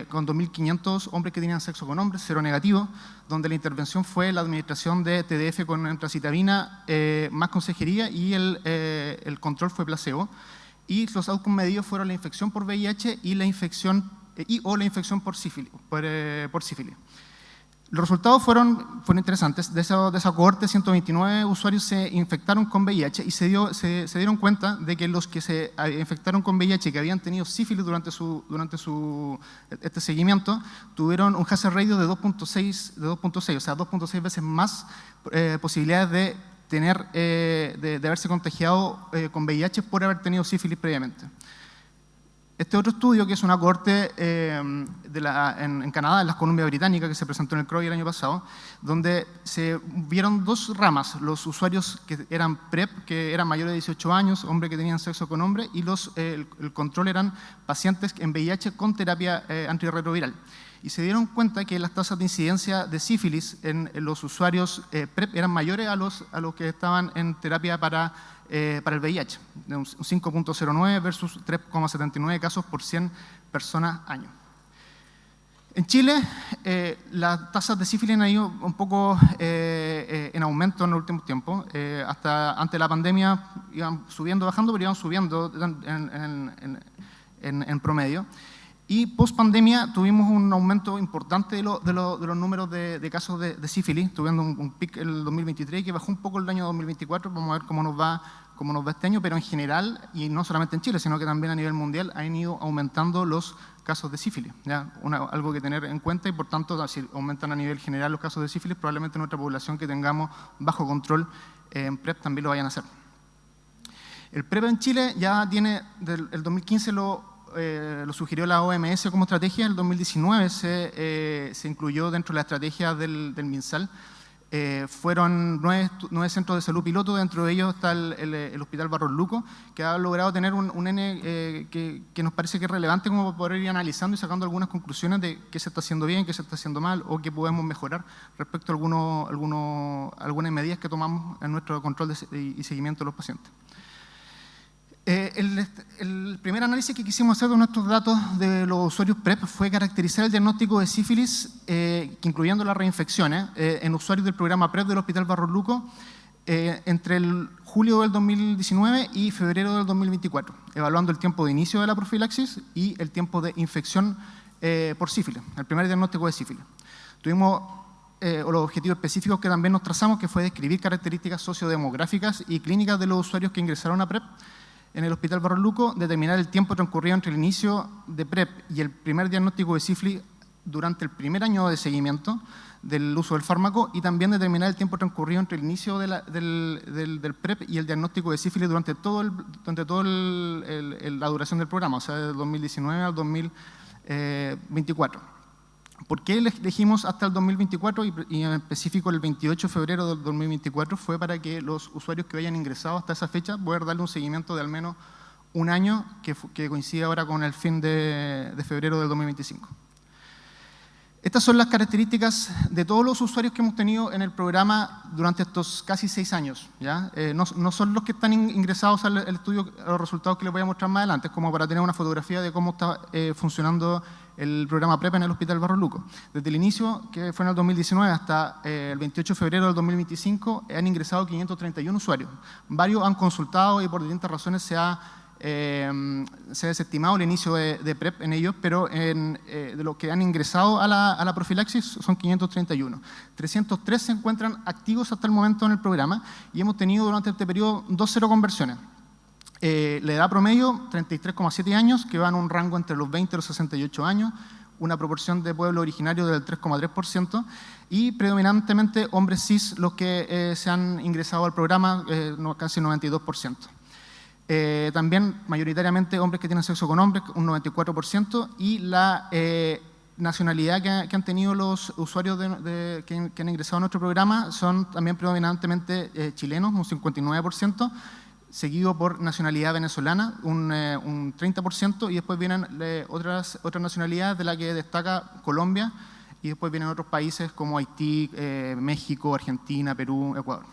con 2.500 hombres que tenían sexo con hombres, seronegativo, donde la intervención fue la administración de TDF con antracitabina más consejería y el control fue placebo. Y los outcomes medidos fueron la infección por VIH y la infección la infección por sífilis. Los resultados fueron interesantes. De esa cohorte, 129 usuarios se infectaron con VIH y se dieron cuenta de que los que se infectaron con VIH y que habían tenido sífilis durante este seguimiento tuvieron un hazard ratio de 2.6, o sea, 2.6 veces más posibilidades de haberse contagiado con VIH por haber tenido sífilis previamente. Este otro estudio, que es una cohorte en Canadá, en las Columbias Británicas, que se presentó en el CROI el año pasado, donde se vieron dos ramas: los usuarios que eran PrEP, que eran mayores de 18 años, hombres que tenían sexo con hombres, y el control eran pacientes en VIH con terapia antirretroviral. Y se dieron cuenta que las tasas de incidencia de sífilis en los usuarios PrEP eran mayores a los que estaban en terapia para para el VIH, de un 5.09 versus 3.79 casos por 100 personas año. En Chile, las tasas de sífilis han ido un poco en aumento en los últimos tiempos. Hasta antes de la pandemia iban subiendo, bajando, pero iban subiendo en promedio. Y post pandemia tuvimos un aumento importante de los números de casos de sífilis, tuvimos un pic en el 2023 que bajó un poco el año 2024, vamos a ver cómo nos va este año, pero en general, y no solamente en Chile, sino que también a nivel mundial, han ido aumentando los casos de sífilis, ¿ya? Algo que tener en cuenta, y por tanto, si aumentan a nivel general los casos de sífilis, probablemente nuestra población que tengamos bajo control en PrEP también lo vayan a hacer. El PrEP en Chile ya tiene, el 2015 lo sugirió la OMS como estrategia, en el 2019 se incluyó dentro de la estrategia del MinSal. Fueron 9 centros de salud piloto, dentro de ellos está el Hospital Barros Luco, que ha logrado tener un N que nos parece que es relevante como para poder ir analizando y sacando algunas conclusiones de qué se está haciendo bien, qué se está haciendo mal o qué podemos mejorar respecto a algunas medidas que tomamos en nuestro control y seguimiento de los pacientes. El primer análisis que quisimos hacer de nuestros datos de los usuarios PrEP fue caracterizar el diagnóstico de sífilis, incluyendo las reinfecciones, en usuarios del programa PrEP del Hospital Barros Luco entre el julio del 2019 y febrero del 2024, evaluando el tiempo de inicio de la profilaxis y el tiempo de infección por sífilis, el primer diagnóstico de sífilis. Tuvimos los objetivos específicos que también nos trazamos, que fue describir características sociodemográficas y clínicas de los usuarios que ingresaron a PrEP en el Hospital Barros Luco, determinar el tiempo transcurrido entre el inicio de PrEP y el primer diagnóstico de sífilis durante el primer año de seguimiento del uso del fármaco, y también determinar el tiempo transcurrido entre el inicio del PrEP y el diagnóstico de sífilis durante toda la duración del programa, o sea, del 2019 al 2024. ¿Por qué elegimos hasta el 2024 y en específico el 28 de febrero del 2024? Fue para que los usuarios que hayan ingresado hasta esa fecha poder darle un seguimiento de al menos un año que coincide ahora con el fin de febrero del 2025. Estas son las características de todos los usuarios que hemos tenido en el programa durante estos casi 6 años, ¿ya? No son los que están ingresados al estudio, a los resultados que les voy a mostrar más adelante, es como para tener una fotografía de cómo está funcionando el programa PrEP en el Hospital Barros Luco. Desde el inicio, que fue en el 2019, hasta el 28 de febrero del 2025, han ingresado 531 usuarios. Varios han consultado y por distintas razones se ha desestimado el inicio de PrEP en ellos, pero de los que han ingresado a la profilaxis son 531. 303 se encuentran activos hasta el momento en el programa y hemos tenido durante este periodo 2 seroconversiones. La edad promedio, 33,7 años, que va en un rango entre los 20 y los 68 años, una proporción de pueblo originario del 3,3%, y predominantemente hombres cis los que se han ingresado al programa, casi 92%. También mayoritariamente hombres que tienen sexo con hombres, un 94%, y la nacionalidad que han tenido los usuarios que han ingresado a nuestro programa son también predominantemente chilenos, un 59%, seguido por nacionalidad venezolana, un 30%, y después vienen otras nacionalidades de las que destaca Colombia, y después vienen otros países como Haití, México, Argentina, Perú, Ecuador.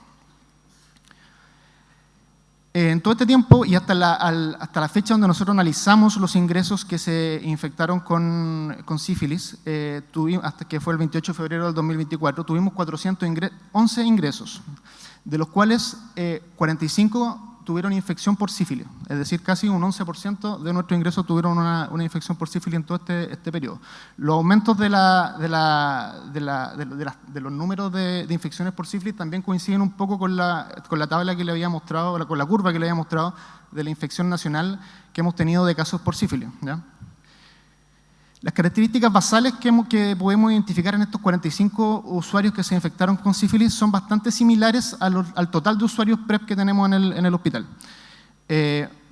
En todo este tiempo y hasta la fecha donde nosotros analizamos los ingresos que se infectaron con sífilis, hasta que fue el 28 de febrero del 2024, tuvimos 411 ingresos, de los cuales 45 tuvieron infección por sífilis, es decir, casi un 11% de nuestros ingresos tuvieron una infección por sífilis en todo este periodo. Los aumentos de los números de infecciones por sífilis también coinciden un poco con la tabla que le había mostrado, con la curva que le había mostrado de la infección nacional que hemos tenido de casos por sífilis, ¿ya? Las características basales que podemos identificar en estos 45 usuarios que se infectaron con sífilis son bastante similares al total de usuarios PrEP que tenemos en el hospital.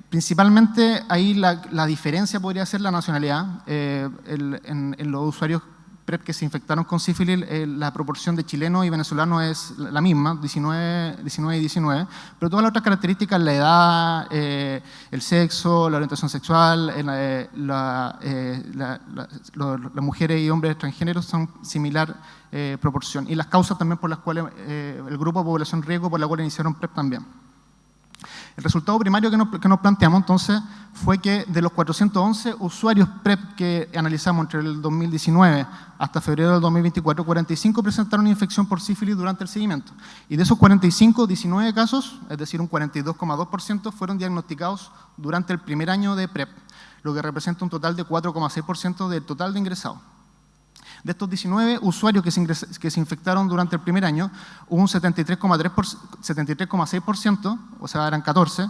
Principalmente ahí la diferencia podría ser la nacionalidad. En los usuarios PrEP que se infectaron con sífilis, la proporción de chilenos y venezolanos es la misma, 19 y 19, pero todas las otras características, la edad, el sexo, la orientación sexual, las mujeres y hombres transgéneros son similar proporción, y las causas también por las cuales el grupo de población riesgo por la cual iniciaron PrEP también. El resultado primario que nos planteamos entonces fue que de los 411 usuarios PrEP que analizamos entre el 2019 hasta febrero del 2024, 45 presentaron infección por sífilis durante el seguimiento. Y de esos 45, 19 casos, es decir, un 42,2%, fueron diagnosticados durante el primer año de PrEP, lo que representa un total de 4,6% del total de ingresados. De estos 19 usuarios que se infectaron durante el primer año, hubo un 73,6%, o sea, eran 14,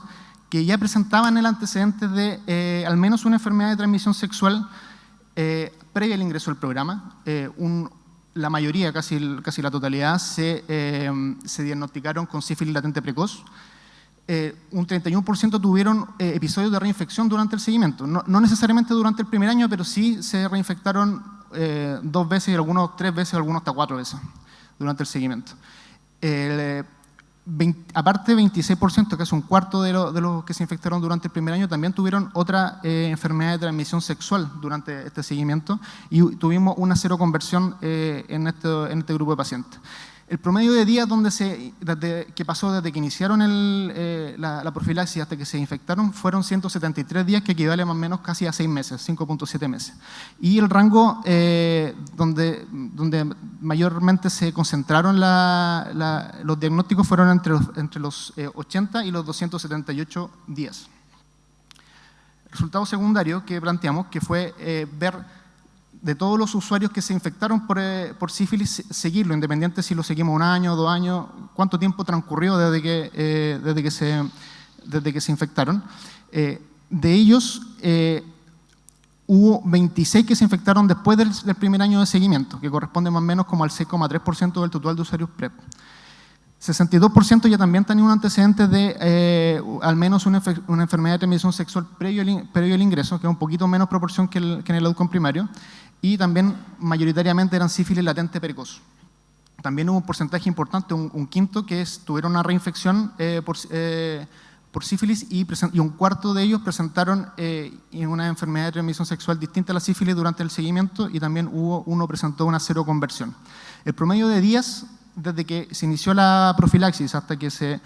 que ya presentaban el antecedente de al menos una enfermedad de transmisión sexual previa al ingreso al programa. La mayoría, casi la totalidad, se diagnosticaron con sífilis latente precoz. Un 31% tuvieron episodios de reinfección durante el seguimiento. No necesariamente durante el primer año, pero sí se reinfectaron 2 veces, y algunos 3 veces, algunos hasta 4 veces durante el seguimiento. Aparte, 26%, que es un cuarto de los que se infectaron durante el primer año, también tuvieron otra enfermedad de transmisión sexual durante este seguimiento y tuvimos una seroconversión en este grupo de pacientes. El promedio de días que pasó desde que iniciaron la profilaxis hasta que se infectaron fueron 173 días, que equivale más o menos casi a 6 meses, 5,7 meses. Y el rango donde mayormente se concentraron los diagnósticos fueron entre los 80 y los 278 días. El resultado secundario que planteamos, que fue ver de todos los usuarios que se infectaron por sífilis, seguirlo, independiente si lo seguimos 1 año, 2 años, cuánto tiempo transcurrió desde que se infectaron. De ellos, hubo 26 que se infectaron después del primer año de seguimiento, que corresponde más o menos como al 6,3% del total de usuarios PrEP. 62% ya también tenían un antecedente de al menos una enfermedad de transmisión sexual previo al ingreso, que es un poquito menos proporción que en el outcome primario, y también mayoritariamente eran sífilis latente precoz. También hubo un porcentaje importante, un quinto, que tuvieron una reinfección por sífilis, y un cuarto de ellos presentaron una enfermedad de transmisión sexual distinta a la sífilis durante el seguimiento, y también uno presentó una seroconversión. El promedio de días desde que se inició la profilaxis hasta que se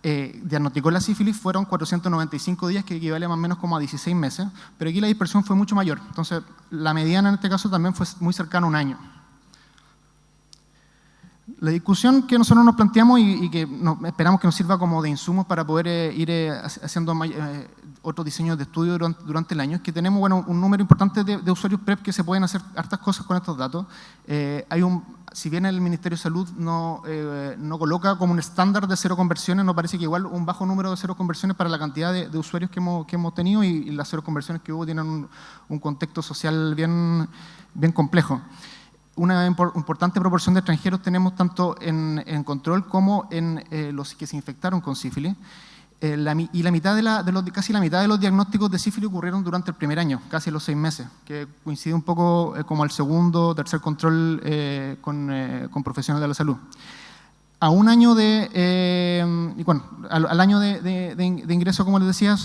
diagnosticó la sífilis fueron 495 días, que equivale más o menos como a 16 meses, pero aquí la dispersión fue mucho mayor. Entonces, la mediana en este caso también fue muy cercana a 1 año. La discusión que nosotros nos planteamos y que esperamos que nos sirva como de insumos para poder ir haciendo otros diseños de estudio durante el año, es que tenemos un número importante de usuarios PrEP que se pueden hacer hartas cosas con estos datos. Si bien el Ministerio de Salud no coloca como un estándar de seroconversiones, nos parece que igual un bajo número de seroconversiones para la cantidad de usuarios que hemos tenido, y las seroconversiones que hubo tienen un contexto social bien complejo. Una importante proporción de extranjeros tenemos tanto en control como en los que se infectaron con sífilis. Y casi la mitad de los diagnósticos de sífilis ocurrieron durante el primer año, casi los 6 meses, que coincide un poco como el segundo o tercer control con profesionales de la salud. A 1 año al año de ingreso, como les decía,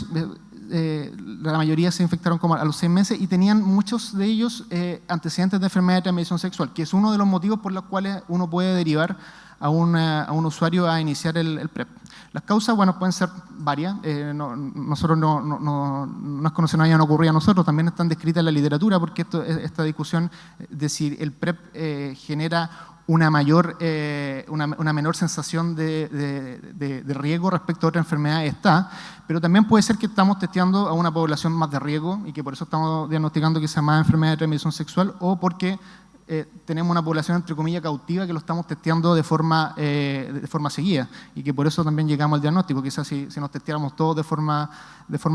la mayoría se infectaron como a los 6 meses, y tenían muchos de ellos antecedentes de enfermedad de transmisión sexual, que es uno de los motivos por los cuales uno puede derivar a un usuario a iniciar el PrEP. Las causas, pueden ser varias. Nosotros no es como si no hayan ocurrido a nosotros, también están descritas en la literatura, porque esta discusión de si el PrEP genera una menor sensación de riesgo respecto a otra enfermedad está, pero también puede ser que estamos testeando a una población más de riesgo y que por eso estamos diagnosticando que sea más enfermedad de transmisión sexual, o porque tenemos una población entre comillas cautiva que lo estamos testeando de forma seguida, y que por eso también llegamos al diagnóstico. Quizás si nos testeáramos todos de forma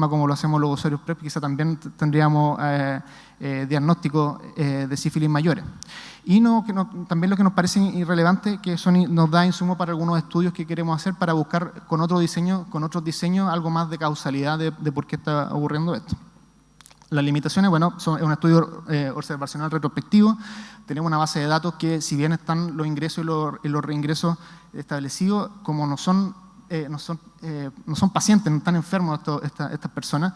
como lo hacemos los usuarios PrEP, quizás también tendríamos diagnósticos de sífilis mayores. Y también lo que nos parece irrelevante, que nos da insumo para algunos estudios que queremos hacer para buscar con otros diseños algo más de causalidad de por qué está ocurriendo esto. Las limitaciones, es un estudio observacional retrospectivo. Tenemos una base de datos que, si bien están los ingresos y los reingresos establecidos, como no son no son pacientes, no están enfermos estas personas,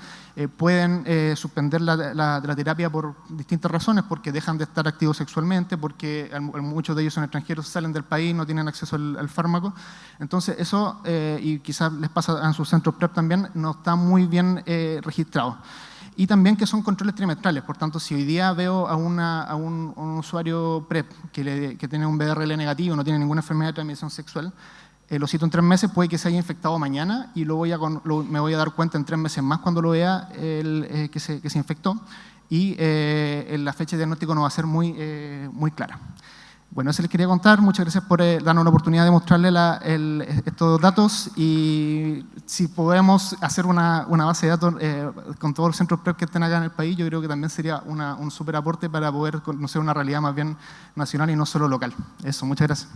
pueden suspender la terapia por distintas razones, porque dejan de estar activos sexualmente, porque muchos de ellos son extranjeros, salen del país, no tienen acceso al fármaco. Entonces eso, y quizás les pasa en sus centros PrEP también, no está muy bien registrado. Y también que son controles trimestrales, por tanto, si hoy día veo a un usuario PrEP que tiene un BRL negativo, no tiene ninguna enfermedad de transmisión sexual, lo cito en 3 meses, puede que se haya infectado mañana y me voy a dar cuenta en 3 meses más cuando lo vea que se infectó, y la fecha de diagnóstico no va a ser muy clara. Bueno, eso les quería contar. Muchas gracias por darnos la oportunidad de mostrarles estos datos, y si podemos hacer una base de datos con todos los centros PrEP que estén acá en el país, yo creo que también sería un súper aporte para poder conocer una realidad más bien nacional y no solo local. Eso, muchas gracias.